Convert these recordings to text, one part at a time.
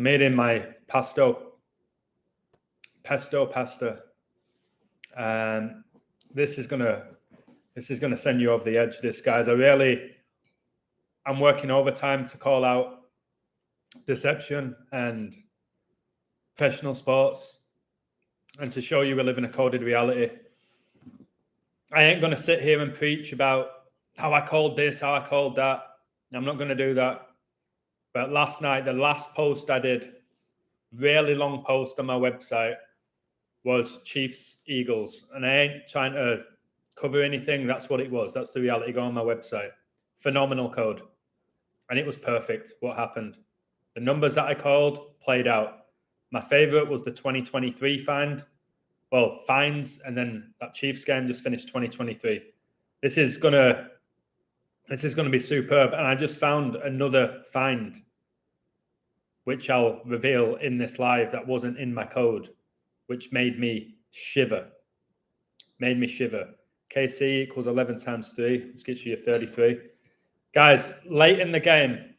I'm eating my pesto pasta. This is gonna send you over the edge. This, guys. I'm working overtime to call out deception and professional sports, and to show you we live in a coded reality. I ain't gonna sit here and preach about how I called this, how I called that. I'm not gonna do that. But last night, the last post I did, really long post on my website, was Cheifs Eagles. And I ain't trying to cover anything. That's what it was. That's the reality. Go on my website. Phenomenal code. And it was perfect what happened. The numbers that I called played out. My favorite was the 2023 fines, and then that Chiefs game just finished 2023. This is gonna be superb. And I just found another find, which I'll reveal in this live, that wasn't in my code, which made me shiver. KC equals 11 times 3, which gets you 33. Guys, late in the game,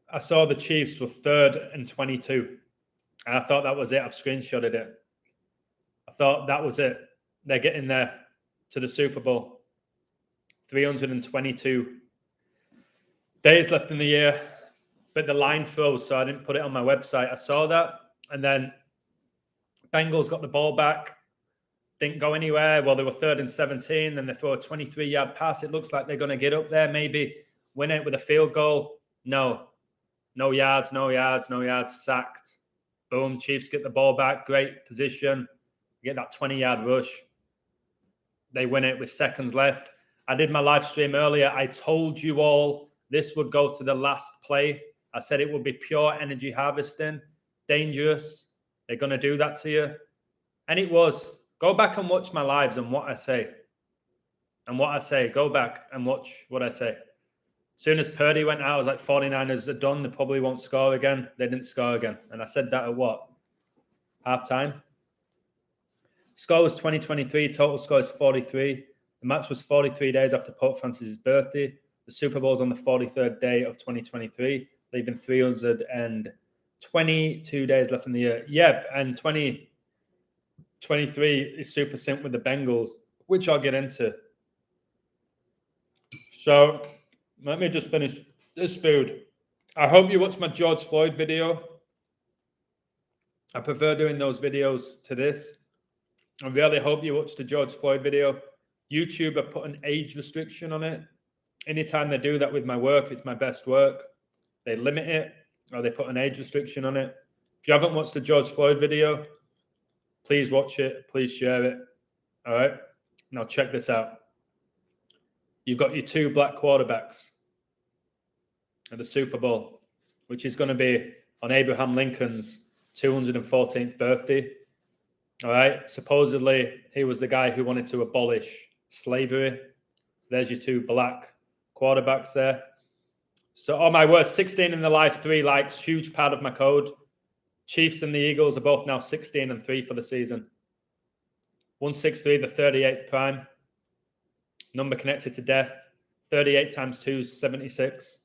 I saw the Chiefs were 3rd and 22. And I thought that was it. I've screenshotted it. I thought that was it. They're getting there to the Super Bowl. 322 days left in the year. But the line froze, so I didn't put it on my website. I saw that. And then Bengals got the ball back. Didn't go anywhere. Well, they were 3rd and 17. Then they throw a 23-yard pass. It looks like they're going to get up there, maybe win it with a field goal. No yards. Sacked. Boom. Chiefs get the ball back. Great position. Get that 20-yard rush. They win it with seconds left. I did my live stream earlier. I told you all this would go to the last play. I said it would be pure energy harvesting. Dangerous. They're going to do that to you. And it was. Go back and watch my lives and what I say. Go back and watch what I say. As soon as Purdy went out, I was like, 49ers are done. They probably won't score again. They didn't score again. And I said that at what? Halftime. Score was 2023. Total score is 43. The match was 43 days after Pope Francis' birthday. The Super Bowl is on the 43rd day of 2023, leaving 322 days left in the year. Yep, and 2023 is super sync with the Bengals, which I'll get into. So let me just finish this food. I hope you watched my George Floyd video. I prefer doing those videos to this. I really hope you watched the George Floyd video. YouTube have put an age restriction on it. Anytime they do that with my work, it's my best work. They limit it or they put an age restriction on it. If you haven't watched the George Floyd video, please watch it. Please share it. All right. Now check this out. You've got your 2 black quarterbacks at the Super Bowl, which is going to be on Abraham Lincoln's 214th birthday. All right. Supposedly, he was the guy who wanted to abolish slavery. So there's your 2 black quarterbacks there. So, oh my word, 16 in the live, 3 likes. Huge part of my code. Chiefs and the Eagles are both now 16 and 3 for the season. 163, the 38th prime. Number connected to death. 38 times 2 is 76.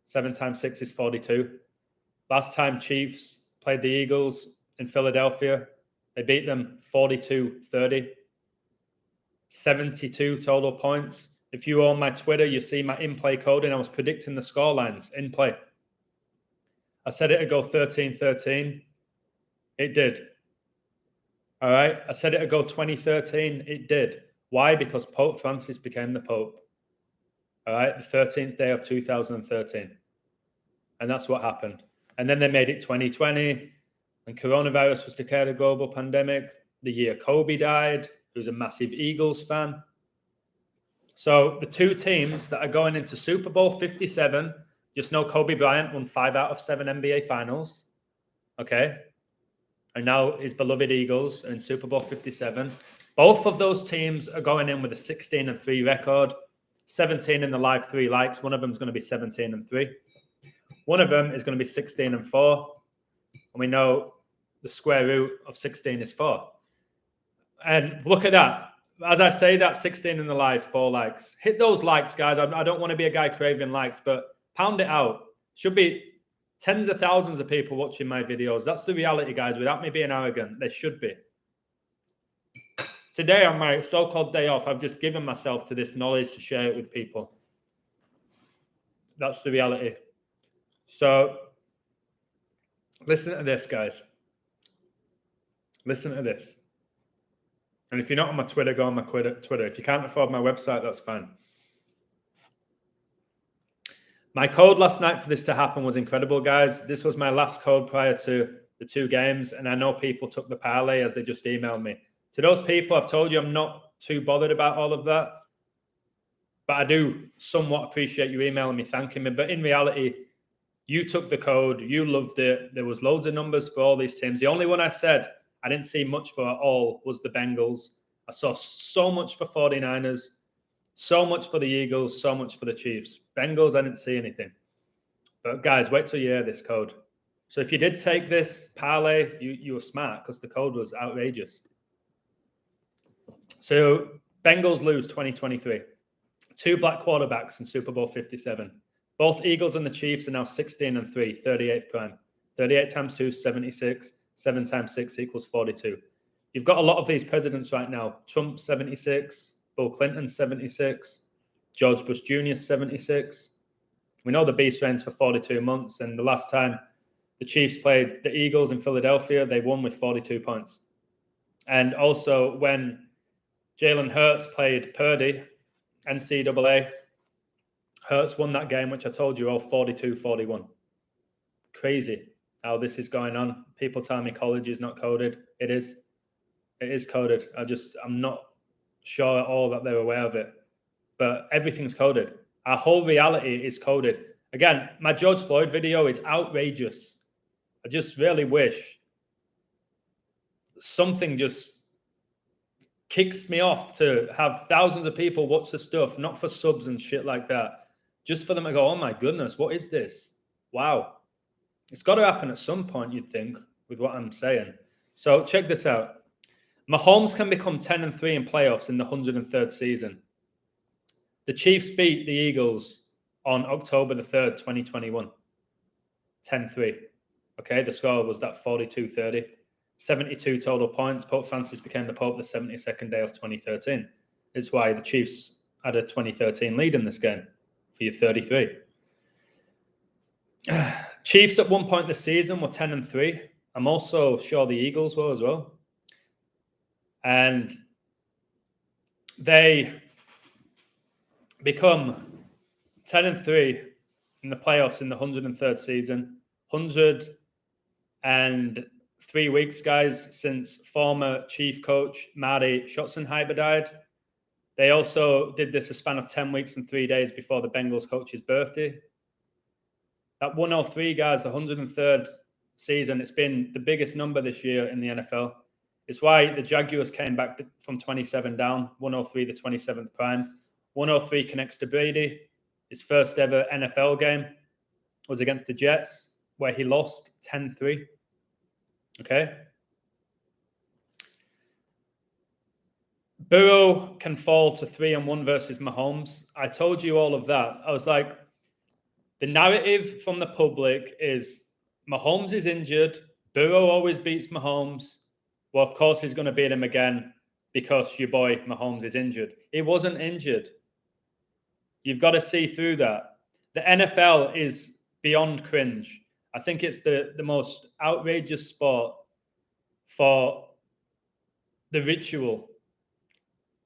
7 times 6 is 42. Last time Chiefs played the Eagles in Philadelphia, they beat them 42-30. 72 total points. If you are on my Twitter, you see my in-play code, and I was predicting the score lines in play. I said it would go 13-13. It did. All right. I said it would go 2013. It did. Why? Because Pope Francis became the Pope. All right. The 13th day of 2013. And that's what happened. And then they made it 2020. And coronavirus was declared a global pandemic. The year Kobe died, who's a massive Eagles fan. So the 2 teams that are going into Super Bowl 57, just know Kobe Bryant won 5 out of 7 NBA finals. Okay. And now his beloved Eagles are in Super Bowl 57. Both of those teams are going in with a 16-3 record. 17 in the live 3 likes. One of them is going to be 17-3. One of them is going to be 16-4. And we know the square root of 16 is 4. And look at that. As I say that, 16 in the live, 4 likes. Hit those likes, guys. I don't want to be a guy craving likes, but pound it out. Should be Tens of thousands of people watching my videos. That's the reality, guys. Without me being arrogant, they should be. Today, on my so-called day off, I've just given myself to this knowledge to share it with people. That's the reality. So, listen to this, guys. Listen to this. And if you're not on my Twitter, go on my Twitter. If you can't afford my website, that's fine. My code last night for this to happen was incredible, guys. This was my last code prior to the 2 games, and I know people took the parlay as they just emailed me. To those people, I've told you I'm not too bothered about all of that, but I do somewhat appreciate you emailing me, thanking me. But in reality, you took the code, you loved it. There was loads of numbers for all these teams. The only one I said I didn't see much for at all was the Bengals. I saw so much for 49ers, so much for the Eagles, so much for the Chiefs. Bengals, I didn't see anything. But guys, wait till you hear this code. So if you did take this parlay, you were smart because the code was outrageous. So Bengals lose 2023. 2 black quarterbacks in Super Bowl 57. Both Eagles and the Chiefs are now 16-3, 38th prime. 38 times 2, 76. 7 times 6 equals 42. You've got a lot of these presidents right now. Trump, 76. Bill Clinton, 76. George Bush Jr., 76. We know the beast reigns for 42 months. And the last time the Chiefs played the Eagles in Philadelphia, they won with 42 points. And also when Jalen Hurts played Purdy, NCAA, Hurts won that game, which I told you all 42-41. Crazy how this is going on. People tell me college is not coded. It is. It is coded. I'm not sure at all that they're aware of it. But everything's coded. Our whole reality is coded. Again, my George Floyd video is outrageous. I just really wish something just kicks me off to have thousands of people watch the stuff, not for subs and shit like that. Just for them to go, oh my goodness, what is this? Wow. It's got to happen at some point, you'd think, with what I'm saying. So check this out. Mahomes can become 10-3 in playoffs in the 103rd season. The Chiefs beat the Eagles on October the 3rd, 2021. 10-3. Okay, the score was that 42-30. 72 total points. Pope Francis became the Pope the 72nd day of 2013. It's why the Chiefs had a 2013 lead in this game for your 33. Chiefs at one point this season were 10-3. I'm also sure the Eagles were as well. And they become 10-3 in the playoffs in the 103rd season. 103 weeks, guys, since former Chief coach Marty Schotzenheimer died. They also did this a span of 10 weeks and 3 days before the Bengals coach's birthday. That 103, guys, the 103rd season, it's been the biggest number this year in the NFL. It's why the Jaguars came back from 27 down, 103, the 27th prime. 103 connects to Brady. His first ever NFL game was against the Jets, where he lost 10-3. Okay? Burrow can fall to 3-1 versus Mahomes. I told you all of that. I was like, the narrative from the public is Mahomes is injured. Burrow always beats Mahomes. Well, of course, he's going to beat him again because your boy Mahomes is injured. He wasn't injured. You've got to see through that. The NFL is beyond cringe. I think it's the most outrageous sport for the ritual.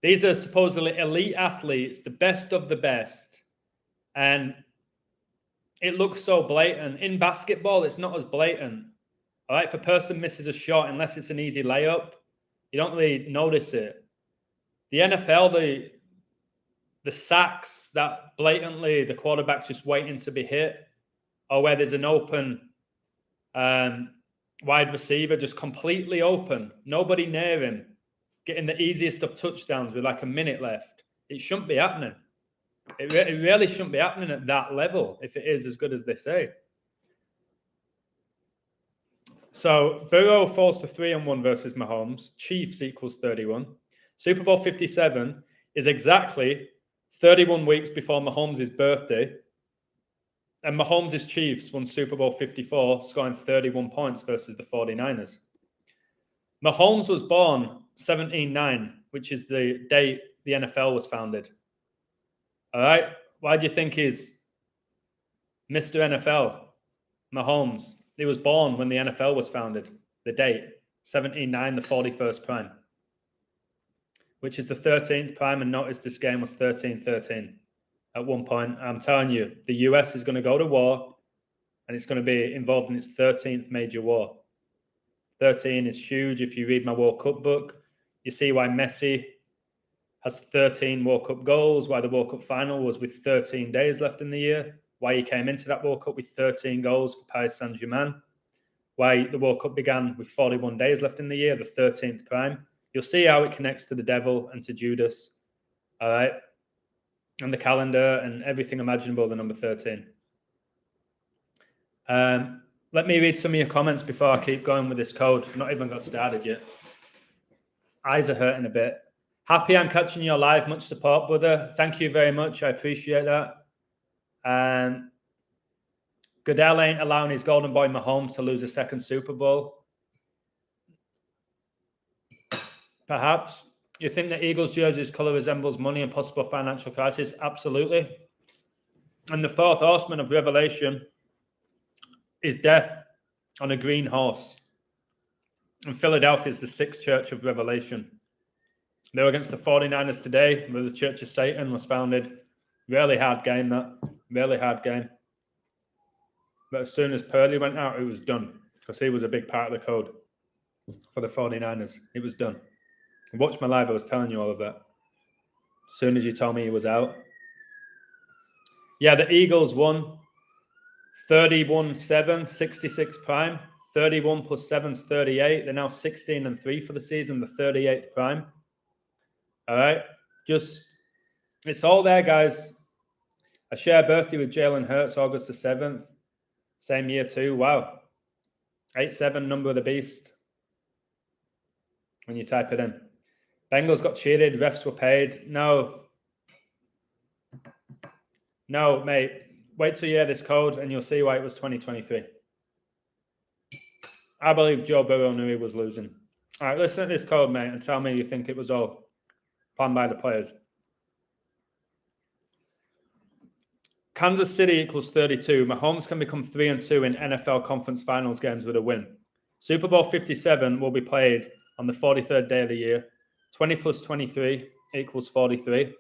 These are supposedly elite athletes, the best of the best. And it looks so blatant. In basketball, it's not as blatant. All right, if a person misses a shot, unless it's an easy layup, you don't really notice it. The NFL, the sacks that blatantly the quarterback's just waiting to be hit, or where there's an open wide receiver just completely open, nobody near him, getting the easiest of touchdowns with like a minute left. It shouldn't be happening. It really shouldn't be happening at that level if it is as good as they say. So Burrow falls to 3-1 versus Mahomes. Chiefs equals 31. Super Bowl 57 is exactly 31 weeks before Mahomes' birthday. And Mahomes' Chiefs won Super Bowl 54, scoring 31 points versus the 49ers. Mahomes was born 17-9, which is the date the NFL was founded. All right? Why do you think he's Mr. NFL? Mahomes. He was born when the NFL was founded. The date, 17-9, the 41st prime, which is the 13th prime. And notice this game was 13-13. At one point, I'm telling you, the US is going to go to war and it's going to be involved in its 13th major war. 13 is huge. If you read my World Cup book, you see why Messi has 13 World Cup goals, why the World Cup final was with 13 days left in the year, why he came into that World Cup with 13 goals for Paris Saint-Germain, why the World Cup began with 41 days left in the year, the 13th prime. You'll see how it connects to the devil and to Judas. All right? And the calendar and everything imaginable, the number 13. Let me read some of your comments before I keep going with this code. I've not even got started yet. Eyes are hurting a bit. Happy I'm catching you live. Much support, brother. Thank you very much. I appreciate that. Goodell ain't allowing his golden boy Mahomes to lose a second Super Bowl. Perhaps. You think the Eagles jersey's colour resembles money and possible financial crisis? Absolutely. And the fourth horseman of Revelation is death on a green horse. And Philadelphia is the sixth church of Revelation. They were against the 49ers today, where the Church of Satan was founded. Really hard game, that. Really hard game. But as soon as Purdy went out, it was done. Because he was a big part of the code for the 49ers. It was done. Watch my live, I was telling you all of that. As soon as you told me he was out. Yeah, the Eagles won 31-7, 66 prime. 31 plus 7 is 38. They're now 16-3 for the season, the 38th prime. All right? It's all there, guys. I share a birthday with Jalen Hurts, August the 7th. Same year too. Wow. 8-7, number of the beast. When you type it in. Bengals got cheated. Refs were paid. No, mate. Wait till you hear this code and you'll see why it was 2023. I believe Joe Burrow knew he was losing. All right, listen to this code, mate, and tell me you think it was all planned by the players. Kansas City equals 32. Mahomes can become 3-2 in NFL conference finals games with a win. Super Bowl 57 will be played on the 43rd day of the year. 20 plus 23 equals 43.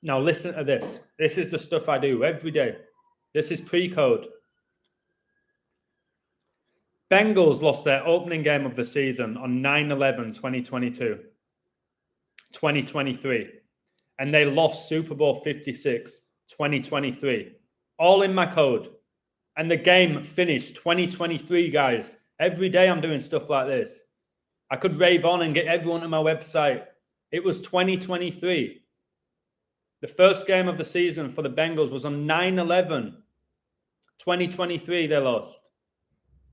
Now listen to this. This is the stuff I do every day. This is pre-code. Bengals lost their opening game of the season on 9/11/2022. 2023. And they lost Super Bowl 56, 2023. All in my code. And the game finished 2023, guys. Every day I'm doing stuff like this. I could rave on and get everyone to my website. It was 2023. The first game of the season for the Bengals was on 9/11. 2023, they lost.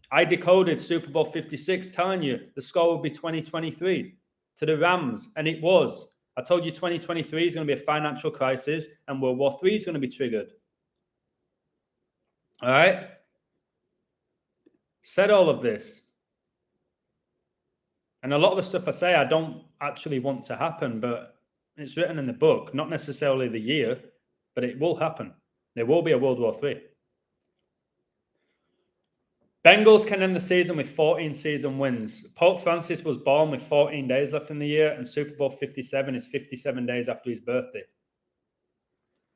I decoded Super Bowl 56 telling you the score would be 2023 to the Rams, and it was. I told you 2023 is going to be a financial crisis and World War III is going to be triggered. All right? Said all of this. And a lot of the stuff I say, I don't actually want to happen, but it's written in the book, not necessarily the year, but it will happen. There will be a World War III. Bengals can end the season with 14 season wins. Pope Francis was born with 14 days left in the year, and Super Bowl 57 is 57 days after his birthday.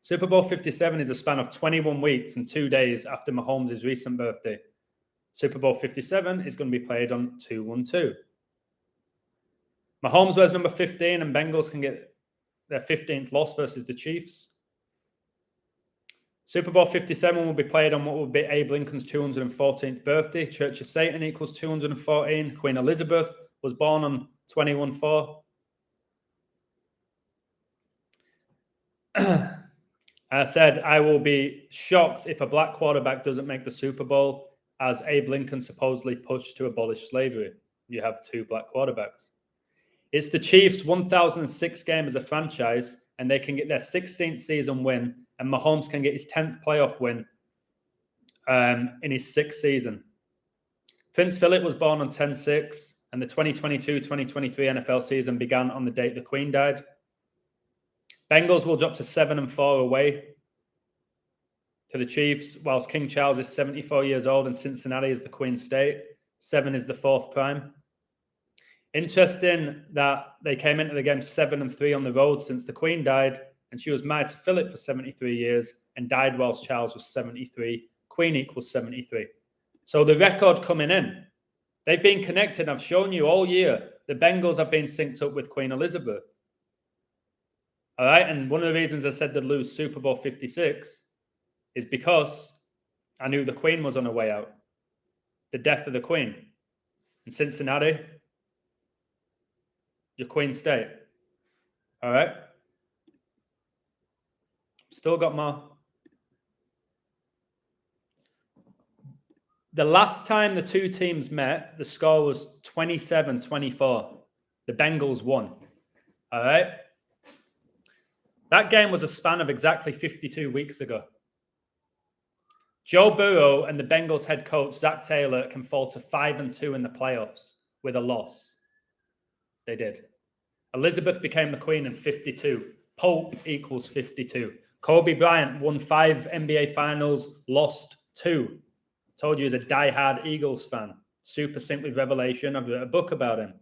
Super Bowl 57 is a span of 21 weeks and 2 days after Mahomes' recent birthday. Super Bowl 57 is going to be played on 2/12. Mahomes wears number 15, and Bengals can get their 15th loss versus the Chiefs. Super Bowl 57 will be played on what will be Abe Lincoln's 214th birthday. Church of Satan equals 214. Queen Elizabeth was born on 21/4. I said, I will be shocked if a black quarterback doesn't make the Super Bowl, as Abe Lincoln supposedly pushed to abolish slavery. You have 2 black quarterbacks. It's the Chiefs' 1,006th game as a franchise, and they can get their 16th season win, and Mahomes can get his 10th playoff win in his 6th season. Prince Philip was born on 10/6, and the 2022-2023 NFL season began on the date the Queen died. Bengals will drop to 7-4 away to the Chiefs, whilst King Charles is 74 years old and Cincinnati is the Queen State. 7 is the 4th prime. Interesting that they came into the game 7-3 on the road since the Queen died, and she was married to Philip for 73 years and died whilst Charles was 73. Queen equals 73. So the record coming in, they've been connected. I've shown you all year the Bengals have been synced up with Queen Elizabeth. All right, and one of the reasons I said they'd lose Super Bowl 56 is because I knew the Queen was on her way out. The death of the Queen. In Cincinnati, your Queen State. All right? Still got more. The last time the two teams met, the score was 27-24. The Bengals won. All right? That game was a span of exactly 52 weeks ago. Joe Burrow and the Bengals head coach, Zach Taylor, can fall to 5-2 in the playoffs with a loss. They did. Elizabeth became the queen in 52. Pope equals 52. Kobe Bryant won 5 NBA finals, lost 2. Told you he's a diehard Eagles fan. Super simply revelation. I've written a book about him.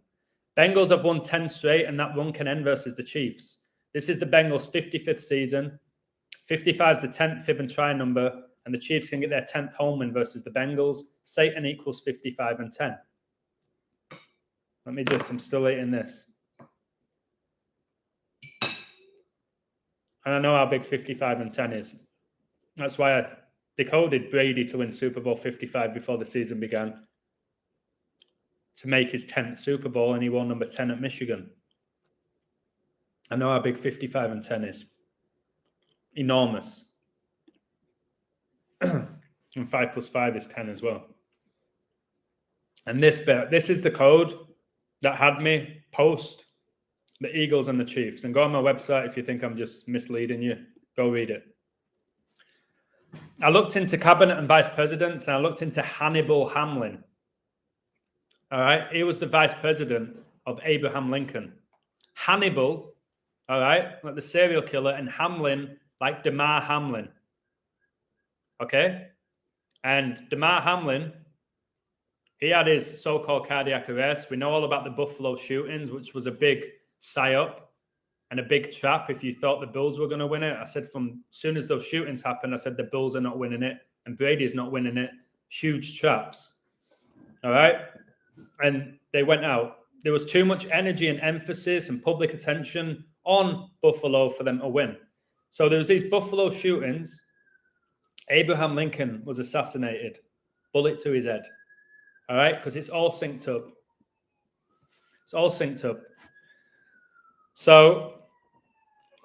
Bengals have won 10 straight, and that run can end versus the Chiefs. This is the Bengals' 55th season. 55 is the 10th fib and try number, and the Chiefs can get their 10th home win versus the Bengals. Satan equals 55-10. Let me I'm still eating this. And I know how big 55-10 is. That's why I decoded Brady to win Super Bowl 55 before the season began, to make his 10th Super Bowl, and he won number 10 at Michigan. I know how big 55-10 is. Enormous. And 5 + 5 is 10 as well. And this is the code that had me post the Eagles and the Chiefs. And go on my website if you think I'm just misleading you. Go read it. I looked into cabinet and vice presidents, and I looked into Hannibal Hamlin. All right? He was the vice president of Abraham Lincoln. Hannibal, all right, like the serial killer, and Hamlin, like Damar Hamlin. Okay? And Damar Hamlin, he had his so-called cardiac arrest. We know all about the Buffalo shootings, which was a big psyop and a big trap if you thought the Bills were going to win it. I said from as soon as those shootings happened, I said the Bills are not winning it and Brady's not winning it. Huge traps. All right? And they went out. There was too much energy and emphasis and public attention on Buffalo for them to win. So there was these Buffalo shootings. Abraham Lincoln was assassinated. Bullet to his head. All right? Because it's all synced up. It's all synced up. So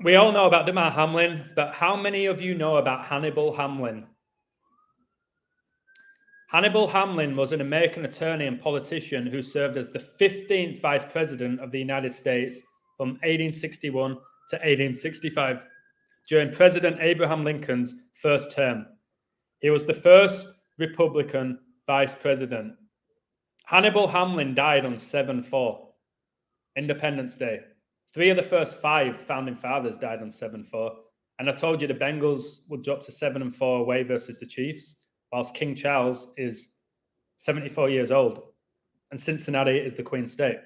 we all know about Damar Hamlin, but how many of you know about Hannibal Hamlin? Hannibal Hamlin was an American attorney and politician who served as the 15th vice president of the United States from 1861 to 1865 during President Abraham Lincoln's first term. He was the first Republican vice president. Hannibal Hamlin died on 7/4, Independence Day. 3 of the first 5 founding fathers died on 7/4. And I told you the Bengals would drop to 7-4 away versus the Chiefs, whilst King Charles is 74 years old. And Cincinnati is the Queen State.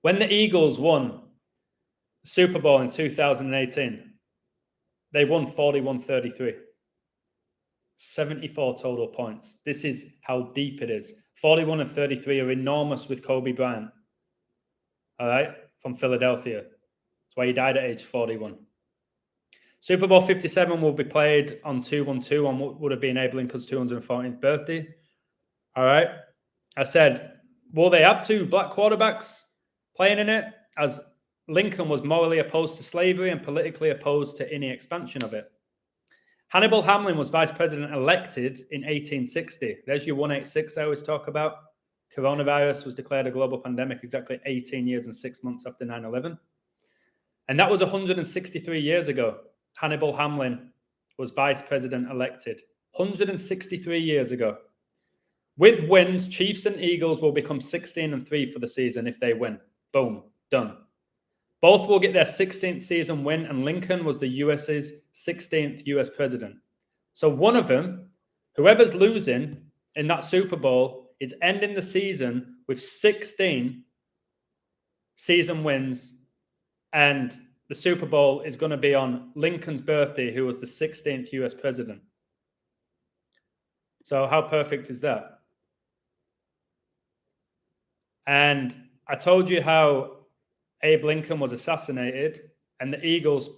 When the Eagles won the Super Bowl in 2018, they won 41-33. 74 total points. This is how deep it is. 41 and 33 are enormous with Kobe Bryant. All right? From Philadelphia. That's why he died at age 41. Super Bowl 57 will be played on 2/12 on what would have been Abe Lincoln's 214th birthday. All right? I said, will they have 2 black quarterbacks playing in it? As Lincoln was morally opposed to slavery and politically opposed to any expansion of it. Hannibal Hamlin was vice president elected in 1860. There's your 186 I always talk about. Coronavirus was declared a global pandemic exactly 18 years and 6 months after 9/11. And that was 163 years ago. Hannibal Hamlin was vice president elected. 163 years ago. With wins, Chiefs and Eagles will become 16-3 for the season if they win. Boom, done. Both will get their 16th season win, and Lincoln was the US's 16th US president. So one of them, whoever's losing in that Super Bowl, is ending the season with 16 season wins, and the Super Bowl is going to be on Lincoln's birthday, who was the 16th US president. So how perfect is that? And I told you how Abe Lincoln was assassinated, and the Eagles,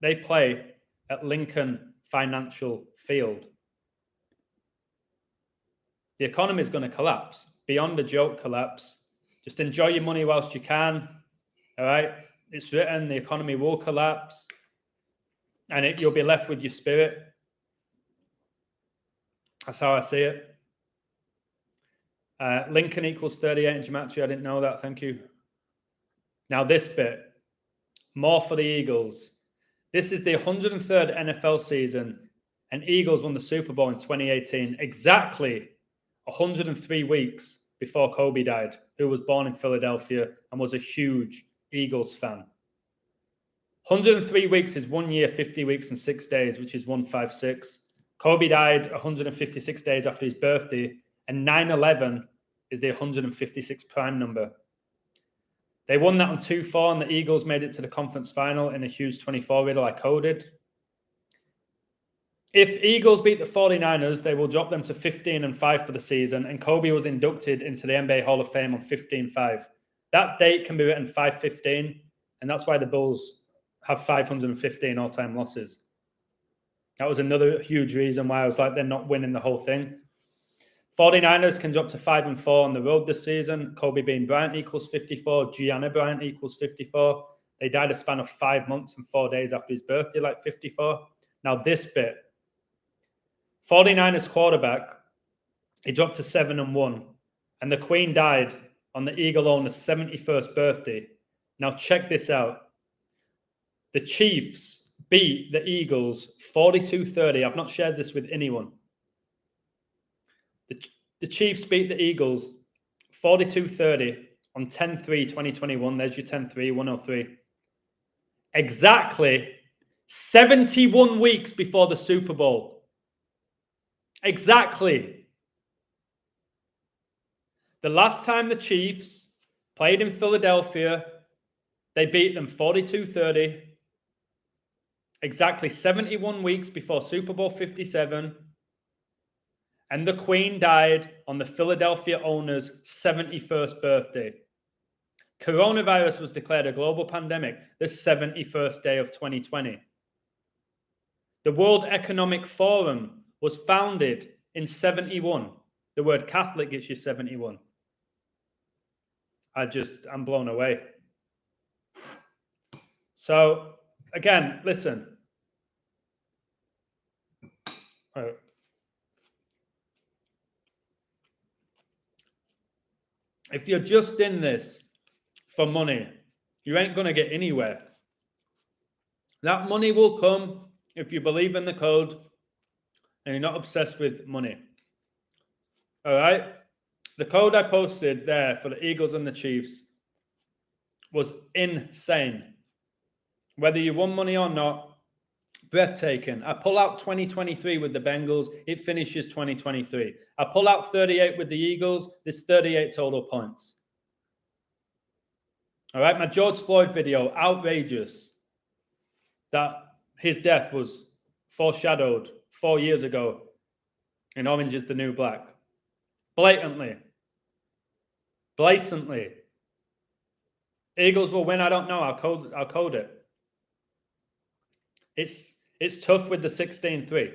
they play at Lincoln Financial Field. The economy is going to collapse, beyond a joke collapse. Just enjoy your money whilst you can, all right? It's written, the economy will collapse, and you'll be left with your spirit. That's how I see it. Lincoln equals 38 in gematria. I didn't know that. Thank you. Now this bit, more for the Eagles. This is the 103rd NFL season, and Eagles won the Super Bowl in 2018, exactly 103 weeks before Kobe died, who was born in Philadelphia and was a huge Eagles fan. 103 weeks is 1 year, 50 weeks and 6 days, which is 156. Kobe died 156 days after his birthday, and 9/11 is the 156th prime number. They won that on 2-4, and the Eagles made it to the conference final in a huge 24 riddle I coded. If Eagles beat the 49ers, they will drop them to 15-5 for the season, and Kobe was inducted into the NBA Hall of Fame on 15-5. That date can be written 5-15, and that's why the Bulls have 515 all-time losses. That was another huge reason why I was like, they're not winning the whole thing. 49ers can drop to 5-4 on the road this season. Kobe Bean Bryant equals 54. Gianna Bryant equals 54. They died a span of 5 months and 4 days after his birthday, like 54. Now this bit. 49ers quarterback, he dropped to 7-1. And the Queen died on the Eagle owner's 71st birthday. Now check this out. The Chiefs beat the Eagles 42-30. I've not shared this with anyone. The Chiefs beat the Eagles 42-30 on 10-3-2021. There's your 10-3, 103. Exactly 71 weeks before the Super Bowl. Exactly. The last time the Chiefs played in Philadelphia, they beat them 42-30. Exactly 71 weeks before Super Bowl 57. And the Queen died on the Philadelphia owner's 71st birthday. Coronavirus was declared a global pandemic the 71st day of 2020. The World Economic Forum was founded in 71. The word Catholic gets you 71. I'm blown away. So, again, listen. If you're just in this for money, you ain't going to get anywhere. That money will come if you believe in the code and you're not obsessed with money. All right? The code I posted there for the Eagles and the Chiefs was insane. Whether you won money or not, breathtaking. I pull out 2023 with the Bengals, it finishes 2023. I pull out 38 with the Eagles, there's 38 total points. All right, my George Floyd video, outrageous. That his death was foreshadowed 4 years ago in Orange is the New Black. Blatantly. Eagles will win, I don't know, I'll code it. It's tough with the 16-3.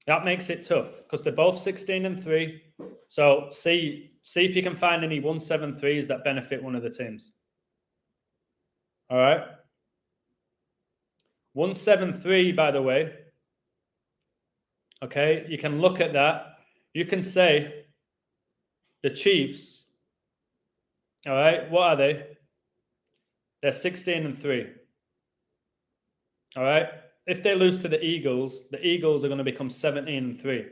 That makes it tough because they're both 16-3. So see if you can find any 1-7-3s that benefit one of the teams. All right. 1-7-3, by the way. Okay, you can look at that. You can say the Chiefs. All right, what are they? They're 16-3. All right. if they lose to the Eagles are going to become 17-3.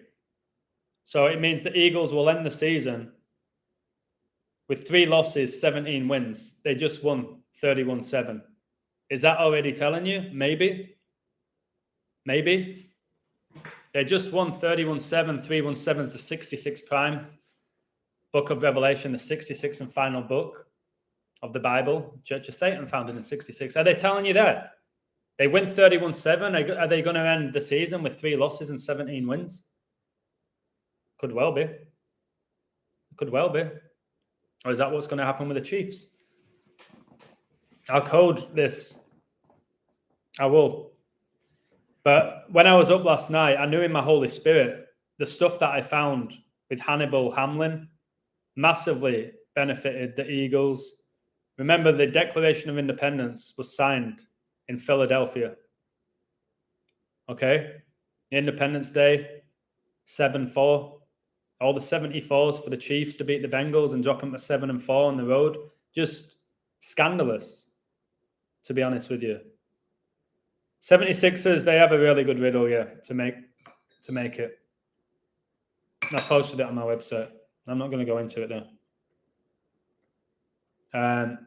So it means the Eagles will end the season with 3 losses, 17 wins. They just won 31-7. Is that already telling you? Maybe. Maybe. They just won 31-7. 317 is the 66 prime book of Revelation, the 66th and final book of the Bible. Church of Satan, founded in 66. Are they telling you that? They win 31-7. Are they going to end the season with 3 losses and 17 wins? Could well be. Could well be. Or is that what's going to happen with the Chiefs? I'll code this. I will. But when I was up last night, I knew in my Holy Spirit, the stuff that I found with Hannibal Hamlin massively benefited the Eagles. Remember, the Declaration of Independence was signed in Philadelphia. Okay? Independence Day, 7-4. All the 74s for the Chiefs to beat the Bengals and drop them to 7-4 on the road. Just scandalous, to be honest with you. 76ers, they have a really good riddle, yeah, to make it. I posted it on my website. I'm not going to go into it now.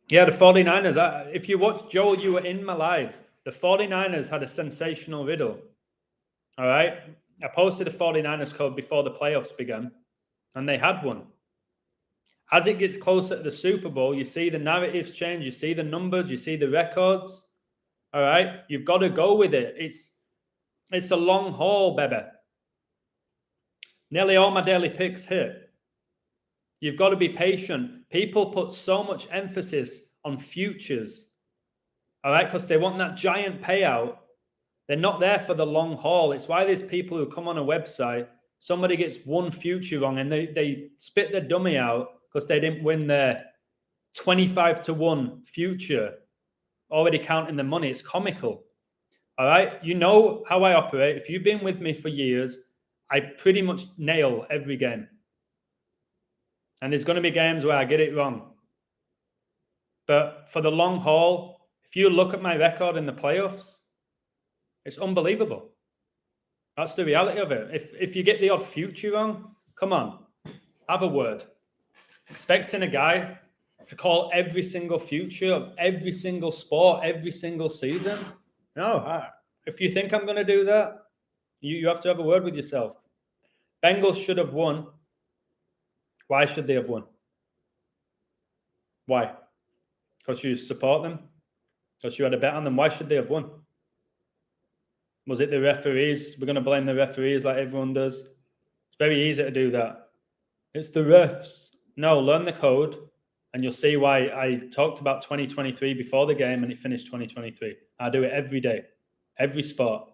Yeah, the 49ers, if you watched, Joel, you were in my live. The 49ers had a sensational riddle. All right? I posted a 49ers code before the playoffs began, and they had one. As it gets closer to the Super Bowl, you see the narratives change, you see the numbers, you see the records. All right? You've got to go with it. It's a long haul, baby. Nearly all my daily picks hit. You've got to be patient. People put so much emphasis on futures, all right, because they want that giant payout. They're not there for the long haul. It's why there's people who come on a website, somebody gets one future wrong, and they spit their dummy out because they didn't win their 25-1 future, already counting the money. It's comical, all right? You know how I operate. If you've been with me for years, I pretty much nail every game. And there's going to be games where I get it wrong. But for the long haul, if you look at my record in the playoffs, it's unbelievable. That's the reality of it. If you get the odd future wrong, come on, have a word. Expecting a guy to call every single future of every single sport, every single season. No, if you think I'm going to do that, you have to have a word with yourself. Bengals should have won. Why should they have won? Why? Because you support them? Because you had a bet on them? Why should they have won? Was it the referees? We're going to blame the referees like everyone does. It's very easy to do that. It's the refs. No, learn the code and you'll see why I talked about 2023 before the game and it finished 2023. I do it every day, every sport.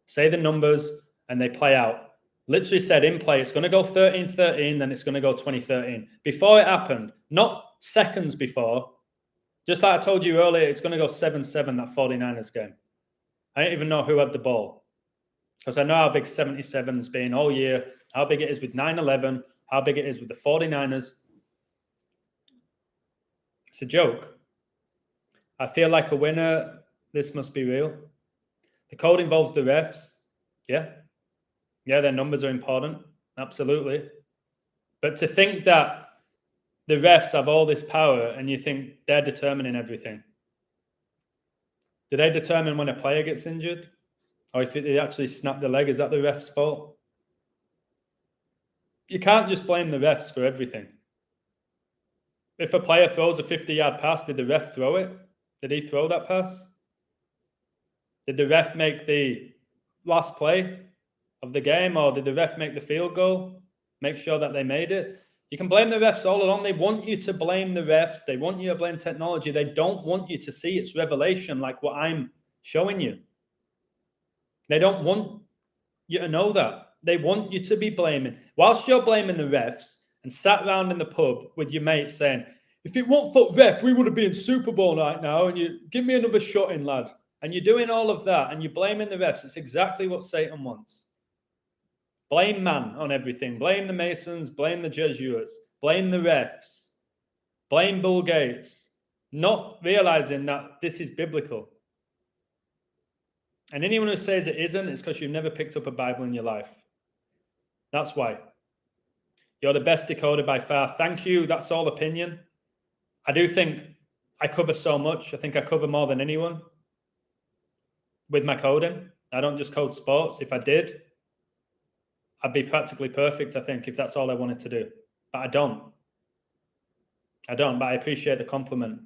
Say the numbers and they play out. Literally said in play, it's going to go 13-13, then it's going to go 20-13. Before it happened, not seconds before, just like I told you earlier, it's going to go 7-7, that 49ers game. I don't even know who had the ball because I know how big 77's been all year, how big it is with 9-11, how big it is with the 49ers. It's a joke. I feel like a winner. This must be real. The code involves the refs. Yeah. Yeah, their numbers are important. Absolutely. But to think that the refs have all this power and you think they're determining everything. Do they determine when a player gets injured? Or if they actually snap the leg, is that the ref's fault? You can't just blame the refs for everything. If a player throws a 50-yard pass, did the ref throw it? Did he throw that pass? Did the ref make the last play of the game, or did the ref make the field goal? Make sure that they made it? You can blame the refs all along. They want you to blame the refs. They want you to blame technology. They don't want you to see its revelation like what I'm showing you. They don't want you to know that. They want you to be blaming. Whilst you're blaming the refs and sat around in the pub with your mates saying, if it weren't for ref, we would have been in Super Bowl right now, and you give me another shot in, lad. And you're doing all of that and you're blaming the refs. It's exactly what Satan wants. Blame man on everything. Blame the Masons. Blame the Jesuits. Blame the refs. Blame Bill Gates. not realizing that this is biblical. And anyone who says it isn't, it's because you've never picked up a Bible in your life. That's why. You're the best decoder by far. Thank you. That's all opinion. I do think I cover so much. I think I cover more than anyone with my coding. I don't just code sports. If I did, I'd be practically perfect, I think, if that's all I wanted to do. But I don't. But I appreciate the compliment.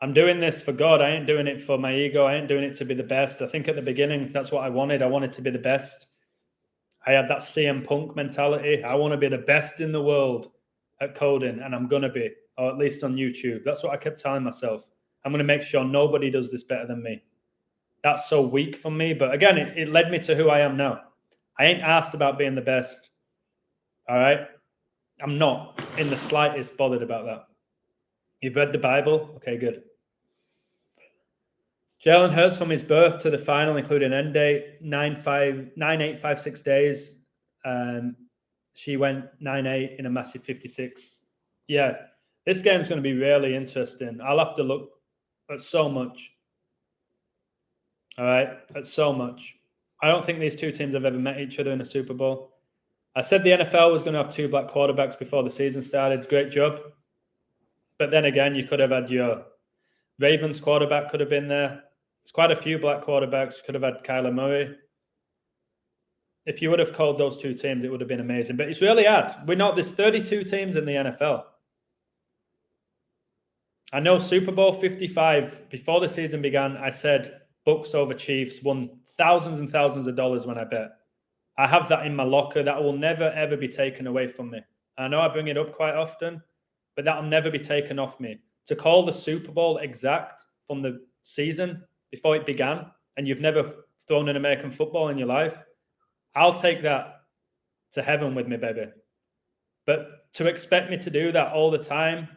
I'm doing this for God. I ain't doing it for my ego. I ain't doing it to be the best. I think at the beginning, that's what I wanted. I wanted to be the best. I had that CM Punk mentality. I want to be the best in the world at coding, and I'm going to be, or at least on YouTube. That's what I kept telling myself. I'm going to make sure nobody does this better than me. That's so weak for me. But again, it led me to who I am now. I ain't asked about being the best. All right? I'm not in the slightest bothered about that. You've read the Bible? Okay, good. Jalen Hurts from his birth to the final, including end date, 9.856 days. She went 9.8 in a massive 56. Yeah, this game's going to be really interesting. I'll have to look at so much. All right, at so much. I don't think these two teams have ever met each other in a Super Bowl. I said the NFL was going to have two black quarterbacks before the season started. Great job. But then again, you could have had your Ravens quarterback could have been there. There's quite a few black quarterbacks. You could have had Kyler Murray. If you would have called those two teams, it would have been amazing. But it's really hard. There's 32 teams in the NFL. I know Super Bowl 55, before the season began, I said Bucks over Chiefs, won thousands and thousands of dollars when I bet. I have that in my locker. That will never, ever be taken away from me. I know I bring it up quite often, but that will never be taken off me. To call the Super Bowl exact from the season before it began, and you've never thrown an American football in your life, I'll take that to heaven with me, baby. But to expect me to do that all the time,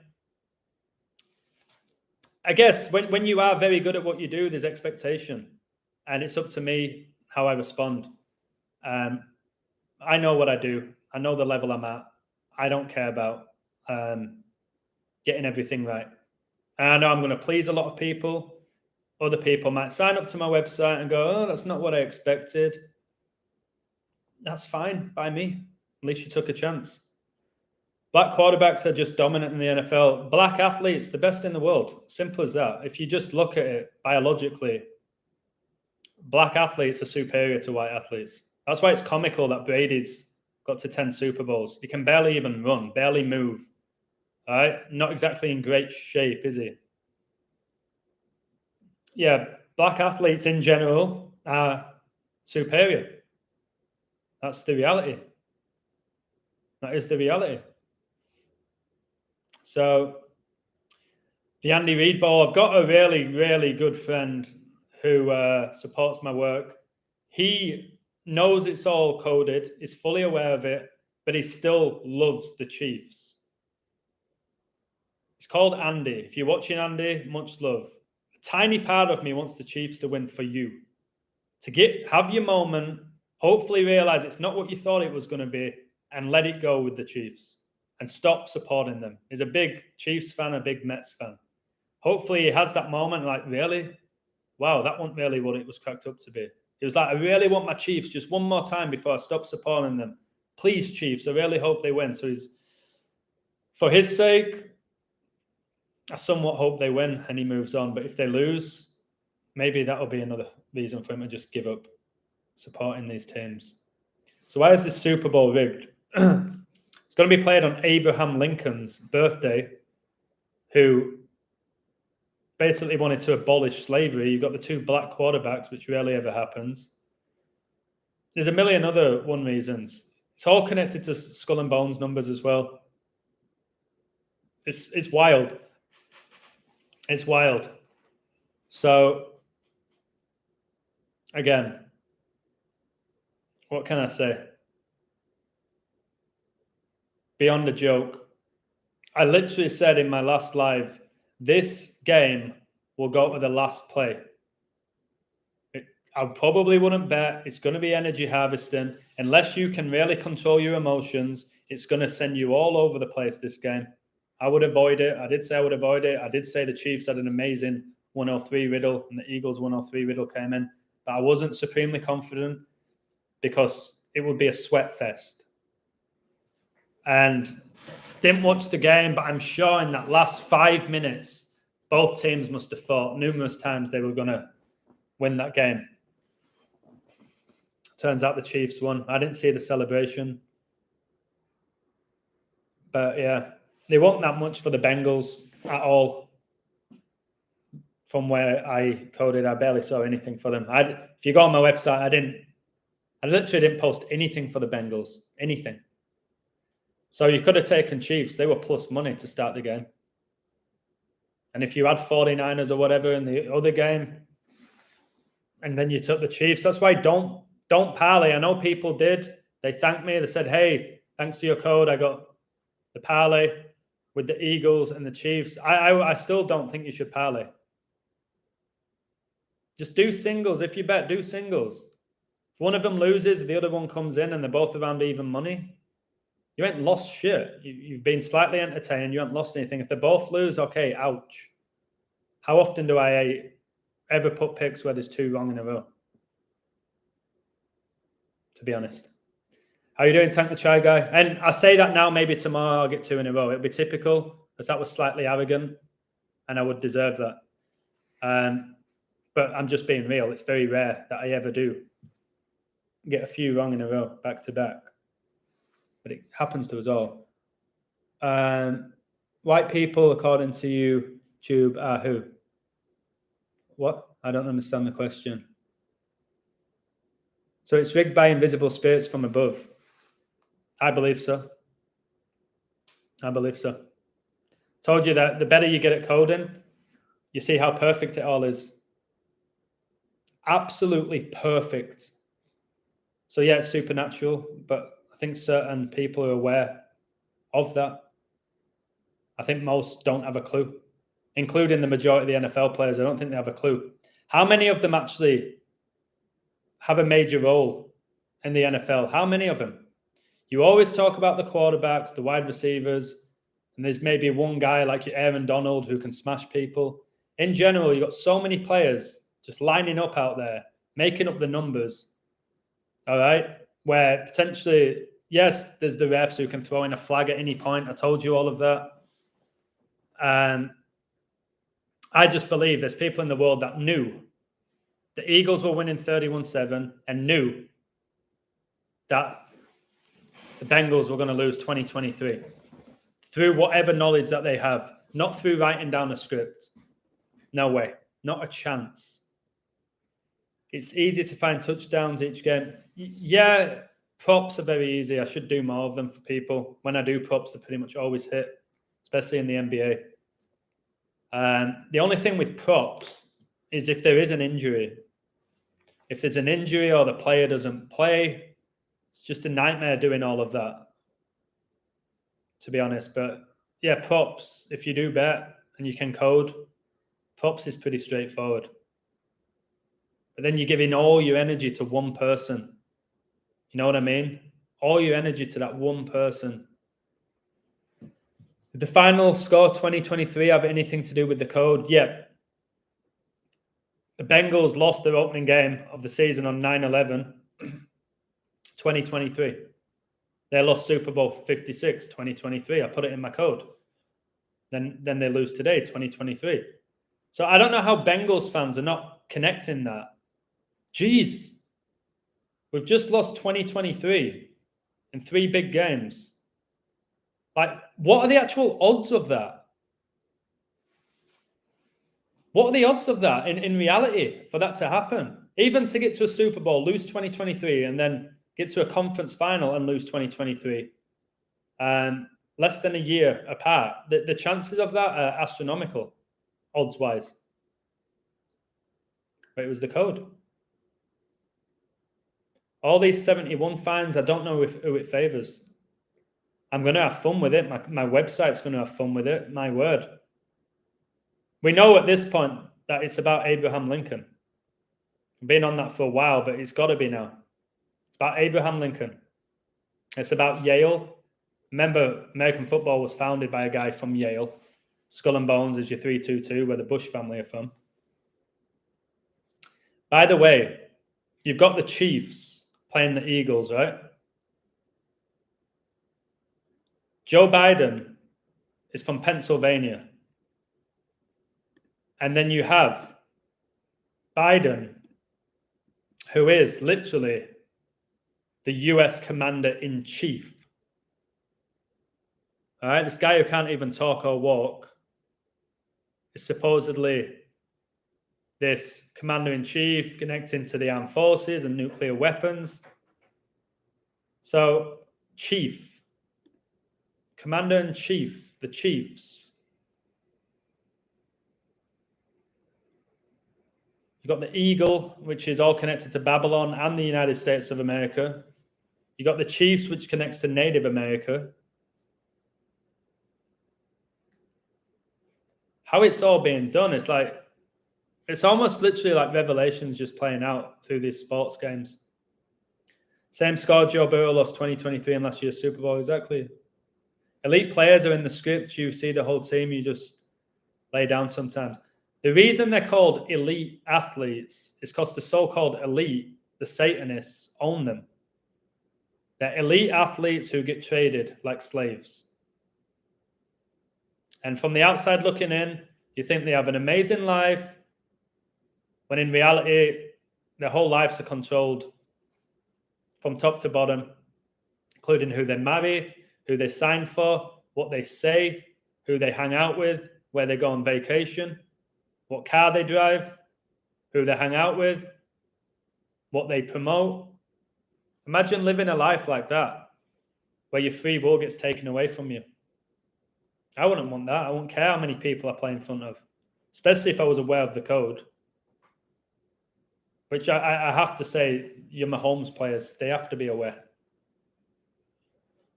I guess when you are very good at what you do, there's expectation. And it's up to me how I respond. I know what I do. I know the level I'm at. I don't care about getting everything right. And I know I'm going to please a lot of people. Other people might sign up to my website and go, oh, that's not what I expected. That's fine by me. At least you took a chance. Black quarterbacks are just dominant in the NFL. Black athletes, the best in the world. Simple as that. If you just look at it biologically, black athletes are superior to white athletes. That's why it's comical that Brady's got to 10 Super Bowls. He can barely even run, barely move. All right? Not exactly in great shape, is he? Yeah, black athletes in general are superior. That's the reality. That is the reality. So, the Andy Reid Bowl, I've got a really, really good friend who supports my work. He knows it's all coded, is fully aware of it, but he still loves the Chiefs. It's called Andy. If you're watching Andy, much love. A tiny part of me wants the Chiefs to win for you. To have your moment, hopefully realize it's not what you thought it was going to be, and let it go with the Chiefs. And stop supporting them. He's a big Chiefs fan, a big Mets fan. Hopefully he has that moment like, really? Wow, that wasn't really what it was cracked up to be. He was like, I really want my Chiefs just one more time before I stop supporting them. Please, Chiefs, I really hope they win. So for his sake, I somewhat hope they win and he moves on. But if they lose, maybe that'll be another reason for him to just give up supporting these teams. So why is this Super Bowl rigged? It's going to be played on Abraham Lincoln's birthday, who basically wanted to abolish slavery. You've got the two black quarterbacks, which rarely ever happens. There's a million other reasons. It's all connected to Skull and Bones numbers as well. It's wild. It's wild. So, again, what can I say? Beyond a joke. I literally said in my last live, this game will go to the last play. I probably wouldn't bet. It's going to be energy harvesting. Unless you can really control your emotions, it's going to send you all over the place, this game. I would avoid it. I did say I would avoid it. I did say the Chiefs had an amazing 103 riddle and the Eagles 103 riddle came in. But I wasn't supremely confident because it would be a sweat fest. And didn't watch the game, but I'm sure in that last 5 minutes, both teams must have thought numerous times they were going to win that game. Turns out the Chiefs won. I didn't see the celebration. But yeah, they weren't that much for the Bengals at all. From where I coded, I barely saw anything for them. If you go on my website, I literally didn't post anything for the Bengals. Anything. So you could have taken Chiefs. They were plus money to start the game. And if you had 49ers or whatever in the other game, and then you took the Chiefs, that's why don't parlay. I know people did. They thanked me. They said, hey, thanks to your code, I got the parlay with the Eagles and the Chiefs. I still don't think you should parlay. Just do singles. If you bet, do singles. If one of them loses, the other one comes in and they're both around even money, you ain't lost shit. You've been slightly entertained. You haven't lost anything. If they both lose, okay, ouch. How often do I ever put picks where there's 2 wrong in a row? To be honest. How are you doing, Tank the Chai Guy? And I say that now, maybe tomorrow I'll get 2 in a row. It'll be typical, because that was slightly arrogant, and I would deserve that. But I'm just being real. It's very rare that I ever do get a few wrong in a row, back to back. But it happens to us all. White people, according to YouTube, are who? What? I don't understand the question. So it's rigged by invisible spirits from above. I believe so. I believe so. Told you that the better you get at coding, you see how perfect it all is. Absolutely perfect. So yeah, it's supernatural, but I think certain people are aware of that. I think most don't have a clue, including the majority of the NFL players. I don't think they have a clue. How many of them actually have a major role in the NFL? How many of them? You always talk about the quarterbacks, the wide receivers, and there's maybe one guy like your Aaron Donald who can smash people. In general, you've got so many players just lining up out there, making up the numbers, all right, where potentially, yes, there's the refs who can throw in a flag at any point. I told you all of that. I just believe there's people in the world that knew the Eagles were winning 31-7 and knew that the Bengals were going to lose 2023 through whatever knowledge that they have, not through writing down a script. No way. Not a chance. It's easy to find touchdowns each game. Yeah, props are very easy. I should do more of them for people. When I do props, they pretty much always hit, especially in the NBA. The only thing with props is if there is an injury. If there's an injury or the player doesn't play, it's just a nightmare doing all of that, to be honest. But yeah, props, if you do bet and you can code, props is pretty straightforward. But then you're giving all your energy to one person. You know what I mean? All your energy to that one person. Did the final score 2023 have anything to do with the code? Yeah. The Bengals lost their opening game of the season on 9/11, 2023. They lost Super Bowl 56, 2023. I put it in my code. Then they lose today, 2023. So I don't know how Bengals fans are not connecting that. Jeez. We've just lost 2023 in 3 big games. Like, what are the actual odds of that? What are the odds of that in reality for that to happen? Even to get to a Super Bowl, lose 2023, and then get to a conference final and lose 2023. Less than a year apart. The chances of that are astronomical, odds-wise. But it was the code. All these 71 fines, I don't know who it favors. I'm going to have fun with it. My website's going to have fun with it. My word. We know at this point that it's about Abraham Lincoln. I've been on that for a while, but it's got to be now. It's about Abraham Lincoln. It's about Yale, Remember, American football was founded by a guy from Yale. Skull and Bones is your 3-2-2, where the Bush family are from. By the way, you've got the Chiefs playing the Eagles, right? Joe Biden is from Pennsylvania. And then you have Biden, who is literally the US commander-in-chief. All right, this guy who can't even talk or walk is supposedly this commander-in-chief connecting to the armed forces and nuclear weapons. So, chief, commander-in-chief, the Chiefs. You've got the eagle, which is all connected to Babylon and the United States of America. You've got the Chiefs, which connects to Native America. How it's all being done, it's like, it's almost literally like Revelations just playing out through these sports games. Same score Joe Burrow lost 2023 in last year's Super Bowl, exactly. Elite players are in the script. You see the whole team, you just lay down sometimes. The reason they're called elite athletes is because the so-called elite, the Satanists, own them. They're elite athletes who get traded like slaves. And from the outside looking in, you think they have an amazing life, when in reality, their whole lives are controlled from top to bottom, including who they marry, who they sign for, what they say, who they hang out with, where they go on vacation, what car they drive, who they hang out with, what they promote. Imagine living a life like that, where your free will gets taken away from you. I wouldn't want that. I wouldn't care how many people I play in front of, especially if I was aware of the code. Which I have to say, your Mahomes players, they have to be aware.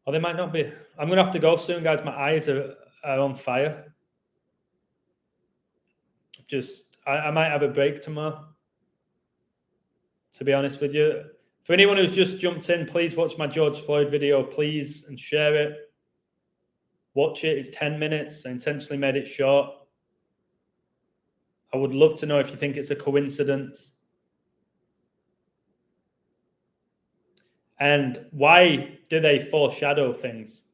Or they might not be. I'm going to have to go soon, guys. My eyes are on fire. I might have a break tomorrow, to be honest with you. For anyone who's just jumped in, please watch my George Floyd video, please, and share it. Watch it. It's 10 minutes. I intentionally made it short. I would love to know if you think it's a coincidence. And why do they foreshadow things?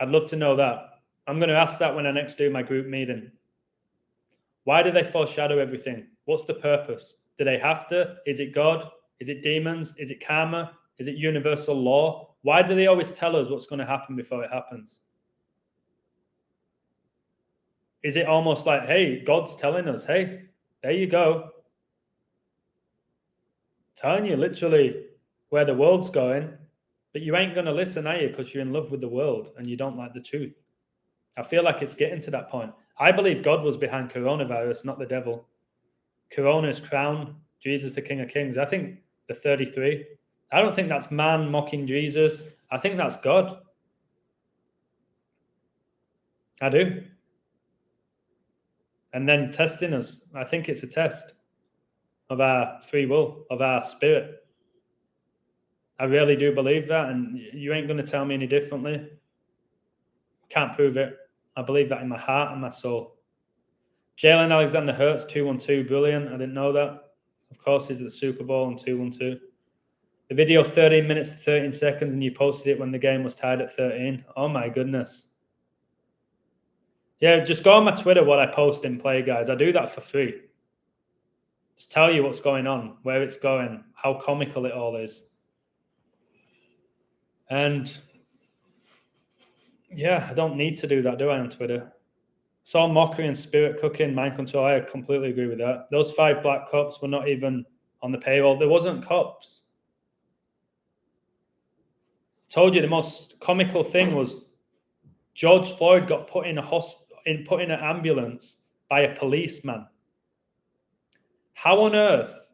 I'd love to know that. I'm going to ask that when I next do my group meeting. Why do they foreshadow everything? What's the purpose? Do they have to? Is it God? Is it demons? Is it karma? Is it universal law? Why do they always tell us what's going to happen before it happens? Is it almost like, hey, God's telling us, hey, there you go. Telling you literally where the world's going, but you ain't going to listen, are you? Because you're in love with the world and you don't like the truth. I feel like it's getting to that point. I believe God was behind coronavirus, not the devil. Corona's crown, Jesus, the King of Kings. I think the 33. I don't think that's man mocking Jesus. I think that's God. I do. And then testing us. I think it's a test of our free will, of our spirit. I really do believe that, and you ain't going to tell me any differently. Can't prove it. I believe that in my heart and my soul. Jalen Alexander Hurts, 212, brilliant. I didn't know that. Of course, he's at the Super Bowl and 212. The video, 13 minutes to 13 seconds, and you posted it when the game was tied at 13. Oh, my goodness. Yeah, just go on my Twitter what I post in play, guys. I do that for free. Just tell you what's going on, where it's going, how comical it all is. And yeah, I don't need to do that, do I, on Twitter? It's all mockery and spirit cooking, mind control. I completely agree with that. Those 5 black cops were not even on the payroll. There wasn't cops. I told you the most comical thing was George Floyd got put in put in an ambulance by a policeman. How on earth